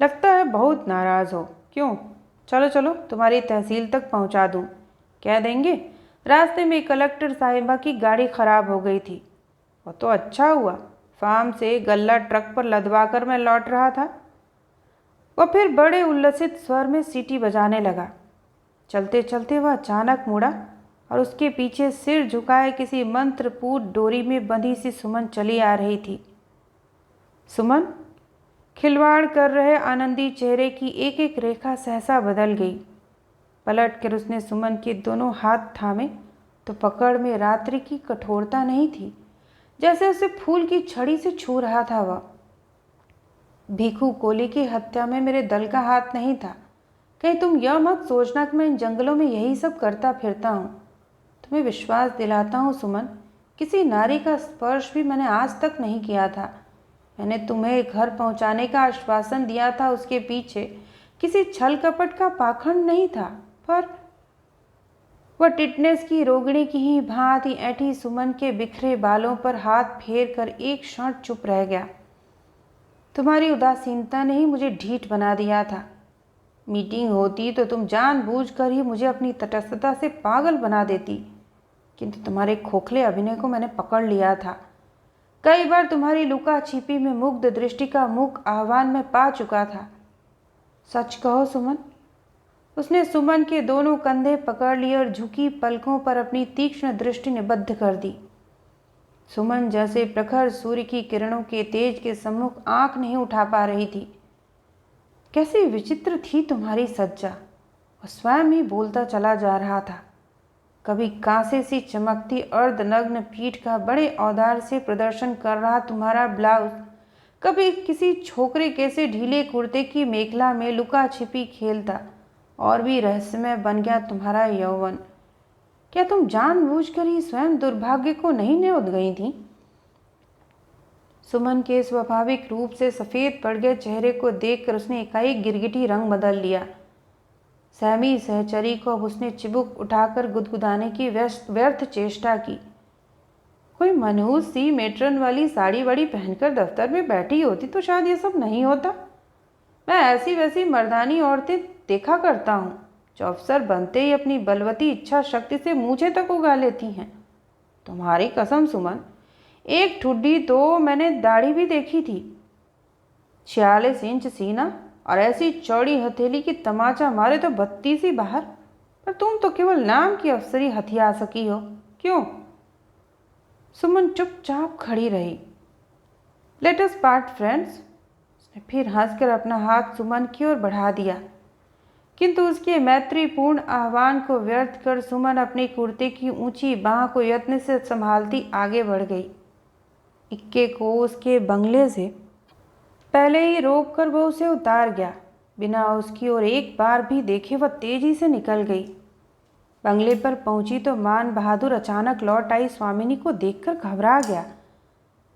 लगता है बहुत नाराज़ हो। क्यों? चलो चलो, तुम्हारी तहसील तक पहुंचा दूं। कह देंगे रास्ते में कलेक्टर साहिबा की गाड़ी खराब हो गई थी। वो तो अच्छा हुआ, फार्म से गल्ला ट्रक पर लदवा कर मैं लौट रहा था। वह फिर बड़े उल्लसित स्वर में सीटी बजाने लगा। चलते चलते वह अचानक मुड़ा और उसके पीछे सिर झुकाए किसी मंत्रपूर्ण डोरी में बंधी सी सुमन चली आ रही थी। सुमन! खिलवाड़ कर रहे आनंदी चेहरे की एक एक रेखा सहसा बदल गई। पलट कर उसने सुमन के दोनों हाथ थामे तो पकड़ में रात्रि की कठोरता नहीं थी, जैसे उसे फूल की छड़ी से छू रहा था। वह भीखू कोली की हत्या में मेरे दल का हाथ नहीं था। कहीं तुम यह मत सोचना कि मैं इन जंगलों में यही सब करता फिरता हूँ। तुम्हें विश्वास दिलाता हूँ सुमन, किसी नारी का स्पर्श भी मैंने आज तक नहीं किया था। मैंने तुम्हें घर पहुंचाने का आश्वासन दिया था, उसके पीछे किसी छल कपट का पाखंड नहीं था। पर वह टिटनेस की रोगिणी की ही भांति ऐठी सुमन के बिखरे बालों पर हाथ फेर कर एक क्षण चुप रह गया। तुम्हारी उदासीनता ने ही मुझे ढीठ बना दिया था। मीटिंग होती तो तुम जानबूझकर ही मुझे अपनी तटस्थता से पागल बना देती, किंतु तुम्हारे खोखले अभिनय को मैंने पकड़ लिया था। कई बार तुम्हारी लुका छिपी में मुग्ध दृष्टि का मुख आह्वान में पा चुका था। सच कहो सुमन। उसने सुमन के दोनों कंधे पकड़ लिए और झुकी पलकों पर अपनी तीक्ष्ण दृष्टि निबद्ध कर दी। सुमन जैसे प्रखर सूर्य की किरणों के तेज के सम्मुख आंख नहीं उठा पा रही थी। कैसी विचित्र थी तुम्हारी सज्जा। वह स्वयं ही बोलता चला जा रहा था। कभी कांसे सी चमकती अर्धनग्न पीठ का बड़े औदार से प्रदर्शन कर रहा तुम्हारा ब्लाउज, कभी किसी छोकरे कैसे ढीले कुर्ते की मेखला में लुका छिपी खेलता, और भी रहस्यमय बन गया तुम्हारा यौवन। क्या तुम जानबूझकर ही स्वयं दुर्भाग्य को नहीं न्योद गई थी? सुमन के स्वाभाविक रूप से सफ़ेद पड़ गए चेहरे को देखकर उसने एकाएक गिरगिटी रंग बदल लिया। सहमी सहचरी को अब उसने चिबुक उठाकर गुदगुदाने की व्यर्थ चेष्टा की। कोई मनहूस सी मेट्रन वाली साड़ी वाड़ी पहनकर दफ्तर में बैठी होती तो शायद ये सब नहीं होता। मैं ऐसी वैसी मर्दानी औरतें देखा करता हूँ जो अफसर बनते ही अपनी बलवती इच्छा शक्ति से मूछें तक उगा लेती हैं। तुम्हारी कसम सुमन, एक ठुड्डी तो मैंने दाढ़ी भी देखी थी, 46 इंच सीना और ऐसी चौड़ी हथेली की तमाचा मारे तो 32 ही बाहर। पर तुम तो केवल नाम की अफसरी हथिया सकी हो, क्यों? सुमन चुपचाप खड़ी रही। Let us part friends. उसने फिर हंसकर अपना हाथ सुमन की ओर बढ़ा दिया, किंतु उसके मैत्रीपूर्ण आह्वान को व्यर्थ कर सुमन अपने कुर्ते की ऊंची बाह को यत्न से संभालती आगे बढ़ गई। इक्के को उसके बंगले से पहले ही रोक कर वो उसे उतार गया। बिना उसकी ओर एक बार भी देखे वह तेजी से निकल गई। बंगले पर पहुंची तो मान बहादुर अचानक लौट आई स्वामिनी को देखकर घबरा गया।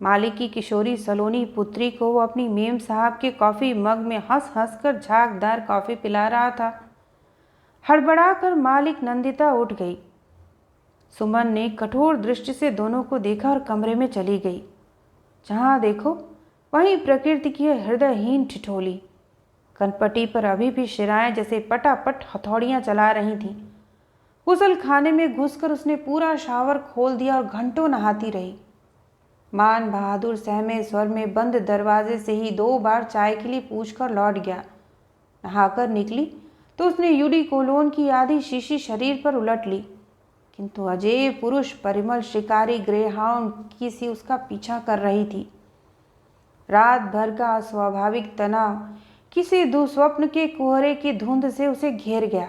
मालिक की किशोरी सलोनी पुत्री को वो अपनी मेम साहब के कॉफ़ी मग में हंस हंस कर झागदार कॉफ़ी पिला रहा था। हड़बड़ा कर मालिक नंदिता उठ गई। सुमन ने कठोर दृष्टि से दोनों को देखा और कमरे में चली गई। जहाँ देखो वहीं प्रकृति की हृदयहीन ठिठोली। कनपटी पर अभी भी शिराएं जैसे पटापट हथौड़ियाँ चला रही थीं। गुसल खाने में घुसकर उसने पूरा शावर खोल दिया और घंटों नहाती रही। मान बहादुर सहमे स्वर में बंद दरवाजे से ही 2 बार चाय के लिए पूछकर लौट गया। नहाकर निकली तो उसने यूडी कोलोन की आधी शीशी शरीर पर उलट ली, किंतु अजय पुरुष परिमल शिकारी ग्रेहाउंड की सी उसका पीछा कर रही थी। रात भर का अस्वाभाविक तनाव किसी दुस्वप्न के कोहरे की धुंध से उसे घेर गया।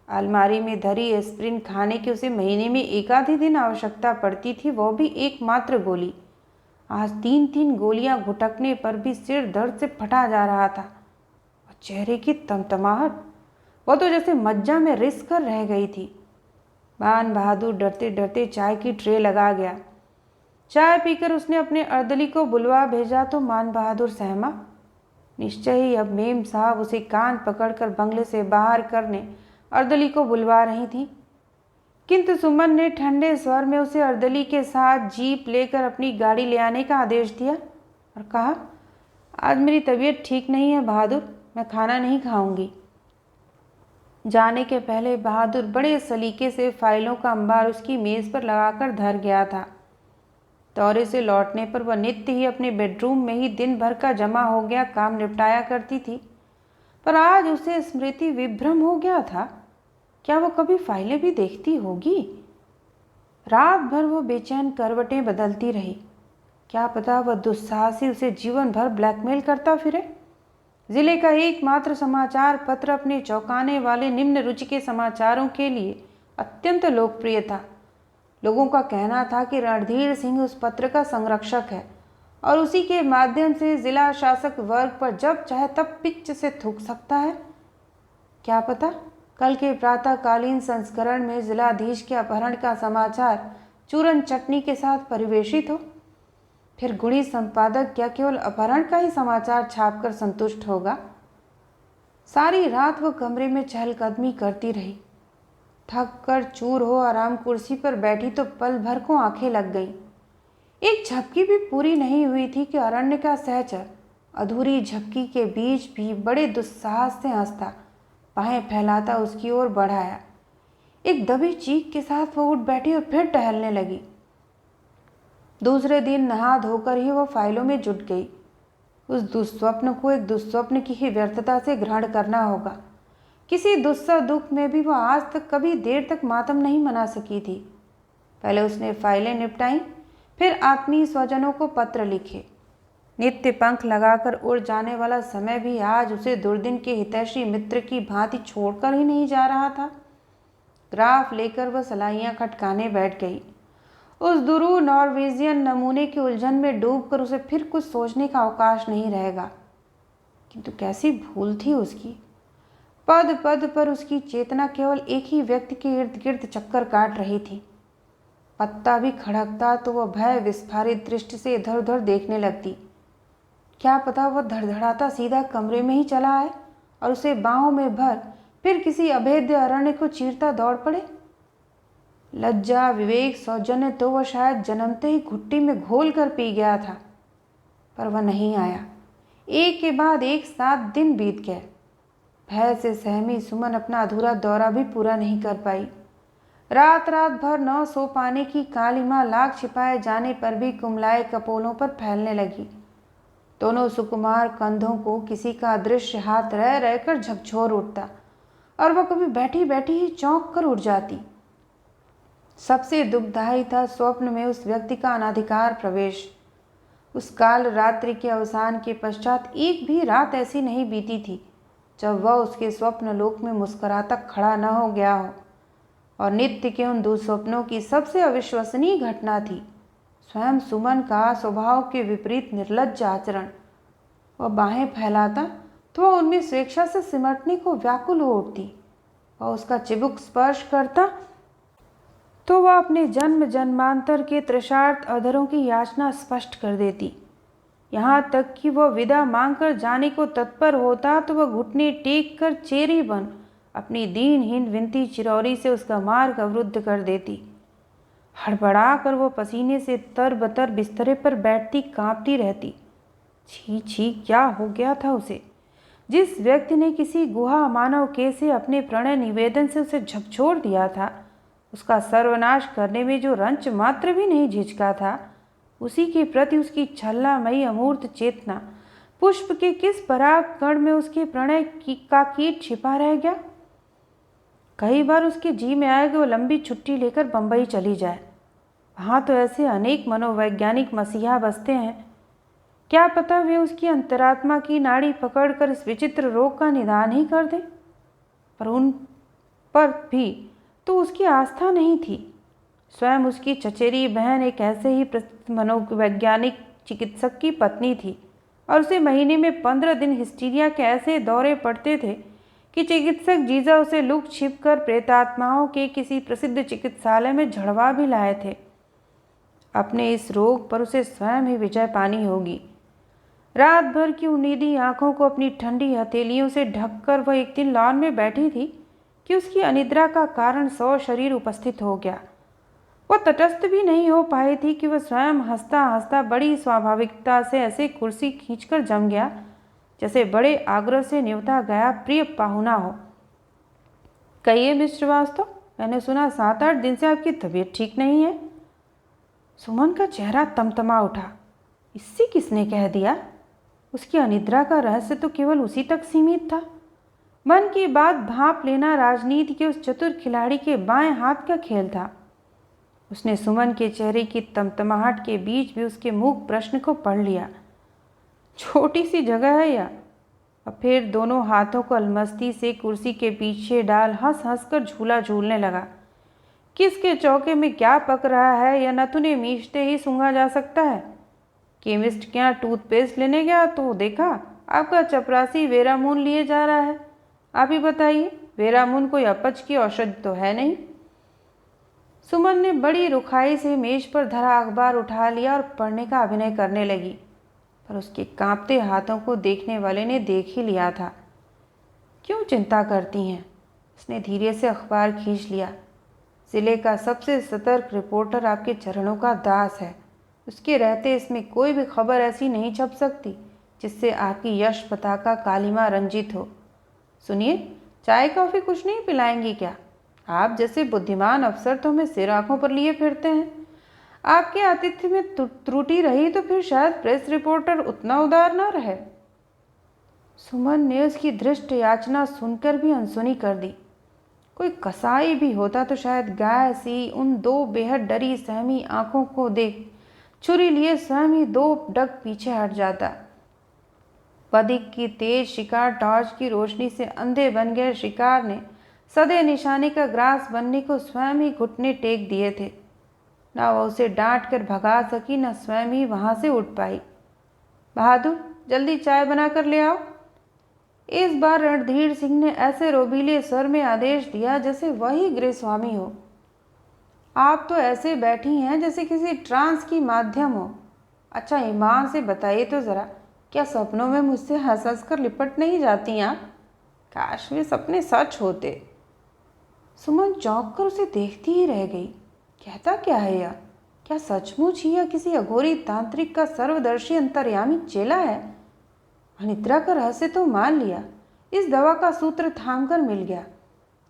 अलमारी में धरी एस्प्रिन खाने की उसे महीने में एक आधी दिन आवश्यकता पड़ती थी, वो भी एकमात्र गोली। आज 3-3 गोलियां घुटकने पर भी सिर दर्द से फटा जा रहा था। और चेहरे की तमतमाहट, वो तो जैसे मज्जा में रिस कर रह गई थी। मान बहादुर डरते डरते चाय की ट्रे लगा गया। चाय पीकर उसने अपने अर्दली को बुलवा भेजा तो मान बहादुर सहमा। निश्चय ही अब मेम साहब उसे कान पकड़कर बंगले से बाहर करने अर्दली को बुलवा रही थी, किंतु सुमन ने ठंडे स्वर में उसे अर्दली के साथ जीप लेकर अपनी गाड़ी ले आने का आदेश दिया और कहा, आज मेरी तबीयत ठीक नहीं है बहादुर, मैं खाना नहीं खाऊंगी। जाने के पहले बहादुर बड़े सलीके से फाइलों का अंबार उसकी मेज़ पर लगाकर धर गया था। दौरे से लौटने पर वह नित्य ही अपने बेडरूम में ही दिन भर का जमा हो गया काम निपटाया करती थी, पर आज उसे स्मृति विभ्रम हो गया था। क्या वो कभी फाइलें भी देखती होगी? रात भर वो बेचैन करवटें बदलती रही। क्या पता वह दुस्साहसी उसे जीवन भर ब्लैकमेल करता फिरे। जिले का एकमात्र समाचार पत्र अपने चौंकाने वाले निम्न रुचि के समाचारों के लिए अत्यंत लोकप्रिय था। लोगों का कहना था कि रणधीर सिंह उस पत्र का संरक्षक है और उसी के माध्यम से जिला शासक वर्ग पर जब चाहे तब पिच से थूक सकता है। क्या पता कल के प्रातःकालीन संस्करण में जिलाधीश के अपहरण का समाचार चूरन चटनी के साथ परिवेशित हो। फिर गुणी संपादक क्या केवल अपहरण का ही समाचार छापकर संतुष्ट होगा? सारी रात वह कमरे में चहलकदमी करती रही। थक कर चूर हो आराम कुर्सी पर बैठी तो पल भर को आंखें लग गईं। एक झपकी भी पूरी नहीं हुई थी कि अरण्य का सहचर अधूरी झपकी के बीच भी बड़े दुस्साहस से हंसता, बाहें फैलाता उसकी ओर बढ़ाया। एक दबी चीख के साथ वो उठ बैठी और फिर टहलने लगी। दूसरे दिन नहा धोकर ही वह फाइलों में जुट गई। उस दुस्वप्न को एक दुस्वप्न की ही व्यर्थता से ग्रहण करना होगा। किसी दुस्सह दुख में भी वह आज तक कभी देर तक मातम नहीं मना सकी थी। पहले उसने फाइलें निपटाईं, फिर आत्मीय स्वजनों को पत्र लिखे। नित्य पंख लगाकर उड़ जाने वाला समय भी आज उसे दुर्दिन के हितैषी मित्र की भांति छोड़कर ही नहीं जा रहा था। ग्राफ लेकर वह सलाइयाँ खटकाने बैठ गई। उस दुरू नॉर्वेजियन नमूने की उलझन में डूबकर उसे फिर कुछ सोचने का अवकाश नहीं रहेगा। किंतु कैसी भूल थी उसकी। पद पद पर उसकी चेतना केवल एक ही व्यक्ति के इर्द गिर्द चक्कर काट रही थी। पत्ता भी खड़कता तो वह भय विस्फारित दृष्टि से इधर उधर देखने लगती। क्या पता वह धड़धड़ाता सीधा कमरे में ही चला आए और उसे बाहों में भर फिर किसी अभेद्य अरण्य को चीरता दौड़ पड़े। लज्जा, विवेक, सौजन्य तो वह शायद जन्मते ही घुट्टी में घोल कर पी गया था, पर वह नहीं आया। एक के बाद एक 7 दिन बीत गए। भय से सहमी सुमन अपना अधूरा दौरा भी पूरा नहीं कर पाई। रात रात भर न सो पाने की कालिमा लाख छिपाए जाने पर भी कुमलाए कपोलों पर फैलने लगी। दोनों सुकुमार कंधों को किसी का अदृश्य हाथ रह रहकर झकझोर उठता और वह कभी बैठी बैठी ही चौंक कर उठ जाती। सबसे दुखदायी था स्वप्न में उस व्यक्ति का अनाधिकार प्रवेश। उस काल रात्रि के अवसान के पश्चात एक भी रात ऐसी नहीं बीती थी जब वह उसके स्वप्न लोक में मुस्कुराता खड़ा न हो गया हो। और नित्य के उन दुस्वप्नों की सबसे अविश्वसनीय घटना थी स्वयं सुमन का स्वभाव के विपरीत निर्लज्ज आचरण। वह बाहें फैलाता तो वह उनमें स्वेच्छा से सिमटने को व्याकुल हो उठती। वह उसका चिबुक स्पर्श करता तो वह अपने जन्म जन्मांतर के तृषार्त अधरों की याचना स्पष्ट कर देती। यहाँ तक कि वह विदा मांगकर जाने को तत्पर होता तो वह घुटने टेक कर चेरी बन अपनी दीनहीन विनती चिरौरी से उसका मार्ग अवरुद्ध कर देती। हड़बड़ा कर वह पसीने से तरबतर बिस्तरे पर बैठती, कांपती रहती। छी छी, क्या हो गया था उसे? जिस व्यक्ति ने किसी गुहा मानव के से अपने प्रणय निवेदन से उसे झकझोर दिया था, उसका सर्वनाश करने में जो रंच मात्र भी नहीं झिझका था, उसी के प्रति उसकी छलनामयी अमूर्त चेतना, पुष्प के किस पराग कण में उसके प्रणय का कीट छिपा रह गया। कई बार उसके जी में आया कि वो लंबी छुट्टी लेकर बंबई चली जाए। वहाँ तो ऐसे अनेक मनोवैज्ञानिक मसीहा बसते हैं, क्या पता वे उसकी अंतरात्मा की नाड़ी पकड़कर इस विचित्र रोग का निदान ही कर दें। पर उन पर भी तो उसकी आस्था नहीं थी। स्वयं उसकी चचेरी बहन एक ऐसे ही प्रसिद्ध मनोवैज्ञानिक चिकित्सक की पत्नी थी और उसे महीने में 15 दिन हिस्टीरिया के ऐसे दौरे पड़ते थे कि चिकित्सक जीजा उसे लुक छिप कर प्रेतात्माओं के किसी प्रसिद्ध चिकित्सालय में झड़वा भी लाए थे। अपने इस रोग पर उसे स्वयं ही विजय पानी होगी। रात भर की उन्नीदी आंखों को अपनी ठंडी हथेलियों से ढककर वह एक दिन लॉन में बैठी थी कि उसकी अनिद्रा का कारण शरीर उपस्थित हो गया। वह तटस्थ भी नहीं हो पाई थी कि वह स्वयं हंसता हंसता बड़ी स्वाभाविकता से ऐसे कुर्सी खींचकर जम गया जैसे बड़े आग्रह से न्योता गया प्रिय पाहुना हो। कहिए मिस्टर श्रीवास्तव, मैंने सुना 7-8 दिन से आपकी तबीयत ठीक नहीं है। सुमन का चेहरा तमतमा उठा। इससे किसने कह दिया? उसकी अनिद्रा का रहस्य तो केवल उसी तक सीमित था। मन की बात भांप लेना राजनीति के उस चतुर खिलाड़ी के बाएं हाथ का खेल था। उसने सुमन के चेहरे की तमतमाहट के बीच भी उसके मूक प्रश्न को पढ़ लिया। छोटी सी जगह है या? और फिर दोनों हाथों को अलमस्ती से कुर्सी के पीछे डाल हंस हंस कर झूला झूलने लगा। किसके चौके में क्या पक रहा है या नथुने मीचते ही सूंघा जा सकता है। केमिस्ट के यहाँ टूथपेस्ट लेने गया तो देखा आपका चपरासी वेरामून लिए जा रहा है। आप ही बताइए, वेरामून कोई अपच की औषधि तो है नहीं। सुमन ने बड़ी रुखाई से मेज पर धरा अखबार उठा लिया और पढ़ने का अभिनय करने लगी, पर उसके कांपते हाथों को देखने वाले ने देख ही लिया था। क्यों चिंता करती हैं? उसने धीरे से अखबार खींच लिया। जिले का सबसे सतर्क रिपोर्टर आपके चरणों का दास है। उसके रहते इसमें कोई भी खबर ऐसी नहीं छप सकती जिससे आपकी यश पताका कालिमा रंजित हो। सुनिए, चाय कॉफ़ी कुछ नहीं पिलाएंगी क्या? आप जैसे बुद्धिमान अफसर तो हमें सिर आंखों पर लिए फिरते हैं। आपके आतिथ्य में त्रुटि रही तो फिर शायद प्रेस रिपोर्टर उतना उदार न रहे। सुमन ने उसकी दृष्ट याचना सुनकर भी अनसुनी कर दी। कोई कसाई भी होता तो शायद गाय सी उन 2 बेहद डरी सहमी आंखों को देख छुरी लिए स्वयं ही 2 डग पीछे हट जाता। बदिक की तेज शिकार टॉर्च की रोशनी से अंधे बन गए शिकार ने सदे निशाने का ग्रास बनने को स्वयं ही घुटने टेक दिए थे। न वह उसे डांट कर भगा सकी, न स्वयं ही वहां से उठ पाई। बहादुर, जल्दी चाय बना कर ले आओ। इस बार रणधीर सिंह ने ऐसे रोबीले स्वर में आदेश दिया जैसे वही गृहस्वामी हो। आप तो ऐसे बैठी हैं जैसे किसी ट्रांस की माध्यम हो। अच्छा, ईमान से बताइए तो ज़रा, क्या सपनों में मुझसे हंस हंस कर लिपट नहीं जाती आप? काश वे सपने सच होते। सुमन चौंक कर उसे देखती ही रह गई। कहता क्या है यह? क्या सचमुच ही यह किसी अघोरी तांत्रिक का सर्वदर्शी अंतर्यामी चेला है? अनिद्रा का रहस्य तो मान लिया, इस दवा का सूत्र थाम कर मिल गया,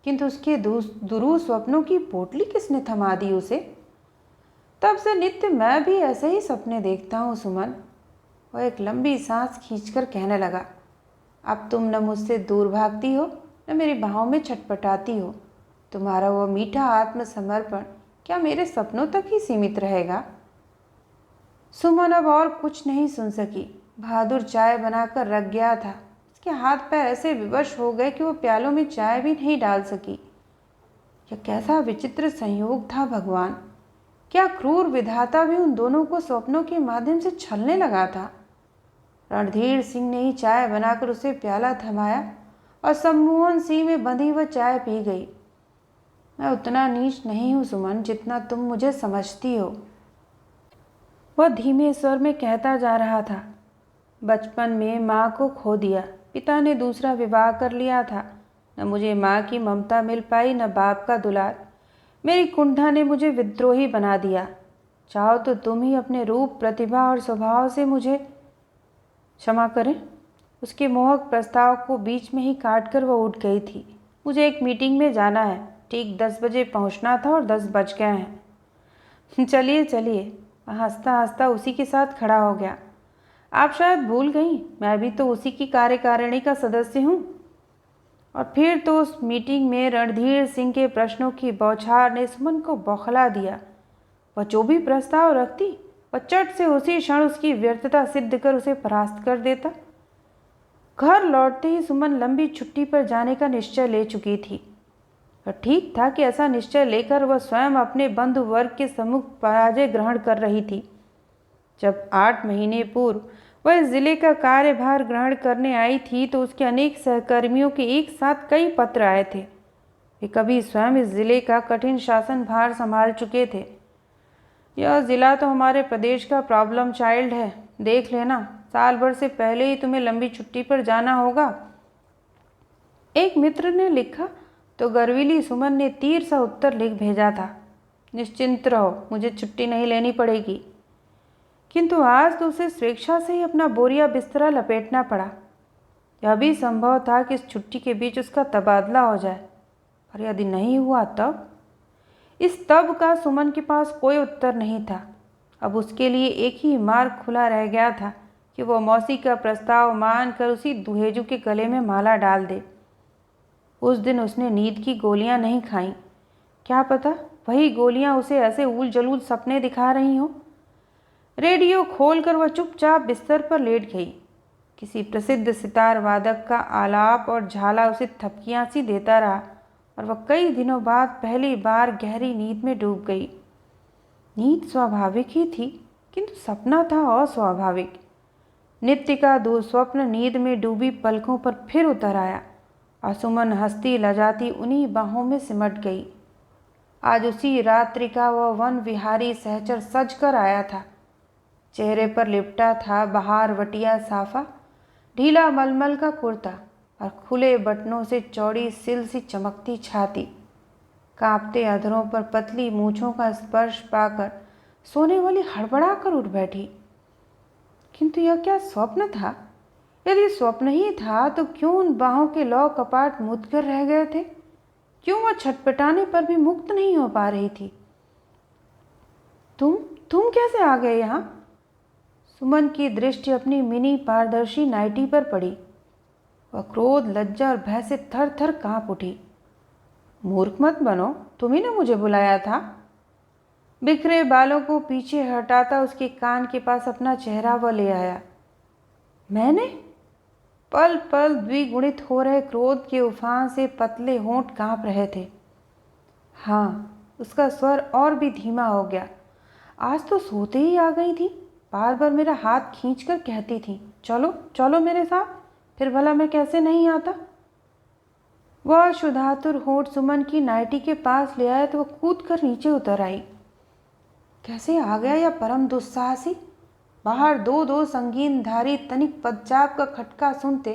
किंतु उसके दुरूह स्वप्नों की पोटली किसने थमा दी उसे? तब से नित्य मैं भी ऐसे ही सपने देखता हूँ सुमन। वह एक लंबी सांस खींचकर कहने लगा, अब तुम न मुझसे दूर भागती हो न मेरी बाहों में छटपटाती हो। तुम्हारा वह मीठा आत्मसमर्पण क्या मेरे सपनों तक ही सीमित रहेगा? सुमन अब और कुछ नहीं सुन सकी। बहादुर चाय बनाकर रख गया था। उसके हाथ पैर ऐसे विवश हो गए कि वो प्यालों में चाय भी नहीं डाल सकी। यह कैसा विचित्र संयोग था भगवान! क्या क्रूर विधाता भी उन दोनों को स्वप्नों के माध्यम से छलने लगा था। रणधीर सिंह ने ही चाय बनाकर उसे प्याला थमाया और सम्मोहन सिंह में बंधी वह चाय पी गई। मैं उतना नीच नहीं हूँ सुमन जितना तुम मुझे समझती हो। वह धीमे स्वर में कहता जा रहा था। बचपन में माँ को खो दिया, पिता ने दूसरा विवाह कर लिया था। न मुझे माँ की ममता मिल पाई न बाप का दुलार। मेरी कुंठा ने मुझे विद्रोही बना दिया। चाहो तो तुम ही अपने रूप, प्रतिभा और स्वभाव से मुझे क्षमा करें। उसके मोहक प्रस्ताव को बीच में ही काट कर वह उठ गई थी। मुझे एक मीटिंग में जाना है, ठीक 10 बजे पहुंचना था और 10 बज गए हैं। चलिए चलिए। हंसता हंसता उसी के साथ खड़ा हो गया। आप शायद भूल गई, मैं भी तो उसी की कार्यकारिणी का सदस्य हूँ। और फिर तो उस मीटिंग में रणधीर सिंह के प्रश्नों की बौछार ने सुमन को बौखला दिया। वह जो भी प्रस्ताव रखती वह चट से उसी क्षण उसकी व्यर्थता सिद्ध कर उसे परास्त कर देता। घर लौटते ही सुमन लंबी छुट्टी पर जाने का निश्चय ले चुकी थी। और ठीक था कि ऐसा निश्चय लेकर वह स्वयं अपने बंधु वर्ग के सम्मुख पराजय ग्रहण कर रही थी। जब 8 महीने पूर्व वह इस जिले का कार्यभार ग्रहण करने आई थी तो उसके अनेक सहकर्मियों के एक साथ कई पत्र आए थे। वे कभी स्वयं इस जिले का कठिन शासन भार संभाल चुके थे। यह जिला तो हमारे प्रदेश का प्रॉब्लम चाइल्ड है, देख लेना, साल भर से पहले ही तुम्हें लंबी छुट्टी पर जाना होगा। एक मित्र ने लिखा तो गर्वीली सुमन ने तीर सा उत्तर लिख भेजा था, निश्चिंत रहो, मुझे छुट्टी नहीं लेनी पड़ेगी। किंतु आज तो उसे स्वेच्छा से ही अपना बोरिया बिस्तरा लपेटना पड़ा। यह भी संभव था कि इस छुट्टी के बीच उसका तबादला हो जाए, पर यदि नहीं हुआ तब? इस तब का सुमन के पास कोई उत्तर नहीं था। अब उसके लिए एक ही मार्ग खुला रह गया था कि वह मौसी का प्रस्ताव मानकर उसी दुहेजू के गले में माला डाल दे। उस दिन उसने नींद की गोलियां नहीं खाईं। क्या पता वही गोलियां उसे ऐसे ऊल जलूल सपने दिखा रही हों। रेडियो खोलकर वह चुपचाप बिस्तर पर लेट गई। किसी प्रसिद्ध सितार वादक का आलाप और झाला उसे थपकियां सी देता रहा और वह कई दिनों बाद पहली बार गहरी नींद में डूब गई। नींद स्वाभाविक ही थी, किंतु सपना था अस्वाभाविक। नित्य का दुस्वप्न नींद में डूबी पलकों पर फिर उतर आया और सुमन हंसती लजाती उन्हीं बाहों में सिमट गई। आज उसी रात्रि का वह वन विहारी सहचर सज कर आया था। चेहरे पर लिपटा था बहार वटिया साफा, ढीला मलमल का कुर्ता और खुले बटनों से चौड़ी सिल सी चमकती छाती। कांपते अधरों पर पतली मूंछों का स्पर्श पाकर सोने वाली हड़बड़ा कर उठ बैठी। किंतु यह क्या स्वप्न था? यदि स्वप्न ही था तो क्यों उन बाहों के लौ कपाट मुद कर रह गए थे? क्यों वह छटपटाने पर भी मुक्त नहीं हो पा रही थी? तुम कैसे आ गए यहाँ? सुमन की दृष्टि अपनी मिनी पारदर्शी नाइटी पर पड़ी। वह क्रोध, लज्जा और भय से थर थर कांप उठी। मूर्ख मत बनो, तुम ही ने मुझे बुलाया था। बिखरे बालों को पीछे हटाता उसके कान के पास अपना चेहरा वह ले आया। मैंने? पल पल द्विगुणित हो रहे क्रोध के उफान से पतले होंठ कांप रहे थे। हाँ, उसका स्वर और भी धीमा हो गया। आज तो सोते ही आ गई थी, बार बार मेरा हाथ खींचकर कहती थी, चलो चलो मेरे साथ, फिर भला मैं कैसे नहीं आता। वह शुद्धातुर होंठ सुमन की नाइटी के पास ले आया तो वह कूद कर नीचे उतर आई। कैसे आ गया यह परम दुस्साहसी? बाहर दो दो संगीनधारी तनिक पदचाप का खटका सुनते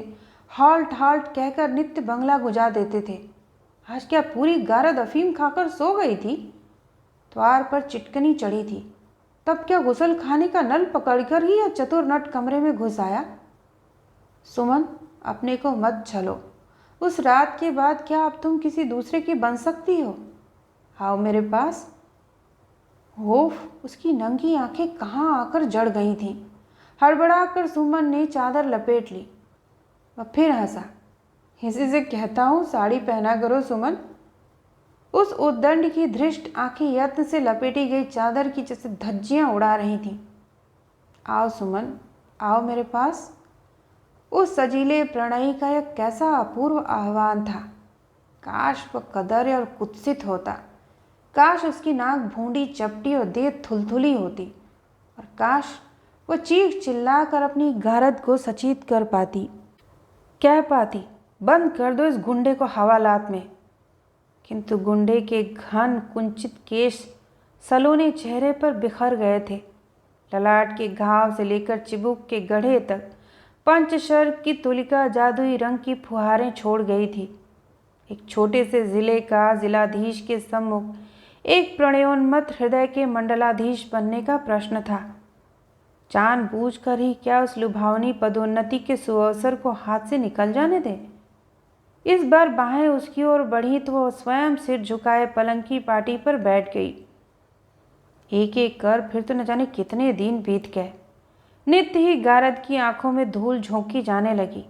हाल्ट हाल्ट कहकर नित्य बंगला गुजार देते थे। आज क्या पूरी गारद अफीम खाकर सो गई थी? द्वार पर चिटकनी चढ़ी थी। तब क्या गुसल खाने का नल पकड़कर ही यह चतुर नट कमरे में घुस आया? सुमन, अपने को मत छलो। उस रात के बाद क्या अब तुम किसी दूसरे की बन सकती हो? आओ मेरे पास। ओफ, उसकी नंगी आंखें कहाँ आकर जड़ गई थीं। हड़बड़ाकर सुमन ने चादर लपेट ली। वह फिर हंसा। इसी से कहता हूँ साड़ी पहना करो सुमन। उस उद्दंड की धृष्ट आंखें यत्न से लपेटी गई चादर की जैसे धज्जियां उड़ा रही थीं। आओ सुमन, आओ मेरे पास। उस सजीले प्रणयी का यह कैसा अपूर्व आह्वान था। काश वह कदर और कुत्सित होता। काश उसकी नाक भूंडी चपटी और देह थुलथुली होती। और काश वह चीख चिल्लाकर अपनी गारद को सचेत कर पाती, कह पाती, बंद कर दो इस गुंडे को हवालात में। किंतु गुंडे के घन कुंचित केश सलोने चेहरे पर बिखर गए थे। ललाट के घाव से लेकर चिबुक के गढ़े तक पंचशर्क की तुलिका जादुई रंग की फुहारें छोड़ गई थी। एक छोटे से जिले का जिलाधीश के सम्मुख एक प्रणयोन्मत्त हृदय के मंडलाधीश बनने का प्रश्न था। जानबूझकर ही क्या उस लुभावनी पदोन्नति के सुअवसर को हाथ से निकल जाने दें? इस बार बाहें उसकी ओर बढ़ी तो वह स्वयं सिर झुकाए पलंग की पाटी पर बैठ गई। एक एक कर फिर तो न जाने कितने दिन बीत गए। नित्य ही गारद की आंखों में धूल झोंकी जाने लगी।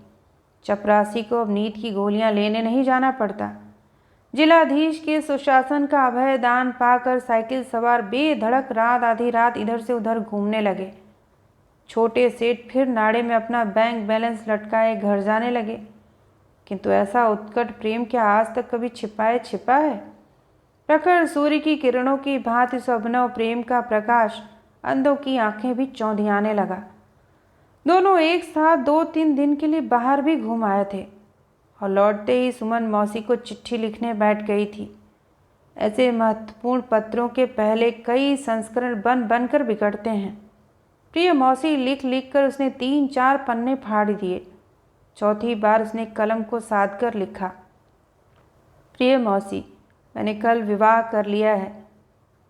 चपरासी को अब नींद की गोलियां लेने नहीं जाना पड़ता। जिलाधीश के सुशासन का अभय दान पाकर साइकिल सवार बेधड़क रात आधी रात इधर से उधर घूमने लगे। छोटे सेठ फिर नाड़े में अपना बैंक बैलेंस लटकाए घर जाने लगे। किंतु ऐसा उत्कट प्रेम क्या आज तक कभी छिपा है? प्रखर सूर्य की किरणों की भांति इस अभिनव प्रेम का प्रकाश अंधों की आंखें भी चौंधियाने लगा। दोनों एक साथ 2-3 दिन के लिए बाहर भी घूम आए थे और लौटते ही सुमन मौसी को चिट्ठी लिखने बैठ गई थी। ऐसे महत्वपूर्ण पत्रों के पहले कई संस्करण बनकर बिगड़ते हैं। प्रिय मौसी लिख लिख कर उसने 3-4 पन्ने फाड़ दिए। चौथी बार उसने कलम को साध कर लिखा, प्रिय मौसी, मैंने कल विवाह कर लिया है।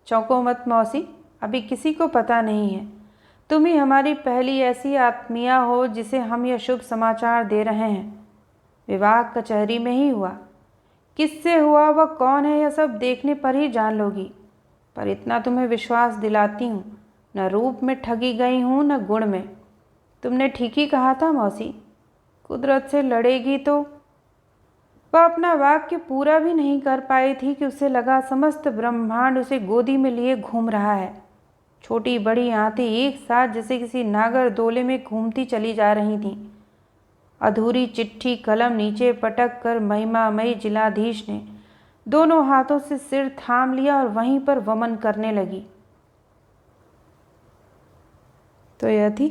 चौंको मत मौसी, अभी किसी को पता नहीं है। तुम ही हमारी पहली ऐसी आत्मीया हो जिसे हम यह शुभ समाचार दे रहे हैं। विवाह कचहरी में ही हुआ। किससे हुआ, वह कौन है, यह सब देखने पर ही जान लोगी। पर इतना तुम्हें विश्वास दिलाती हूँ, न रूप में ठगी गई हूँ न गुण में। तुमने ठीक ही कहा था मौसी। कुदरत से लड़ेगी तो। वह अपना वाक्य पूरा भी नहीं कर पाई थी कि उसे लगा समस्त ब्रह्मांड उसे गोदी में लिए घूम रहा है। छोटी बड़ी आंतें एक साथ जैसे किसी नागर दोले में घूमती चली जा रही थीं। अधूरी चिट्ठी कलम नीचे पटक कर महिमामयी जिलाधीश ने दोनों हाथों से सिर थाम लिया और वहीं पर वमन करने लगी। तो यह थी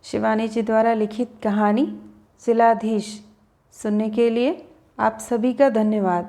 शिवानी जी द्वारा लिखित कहानी जिलाधीश। सुनने के लिए आप सभी का धन्यवाद।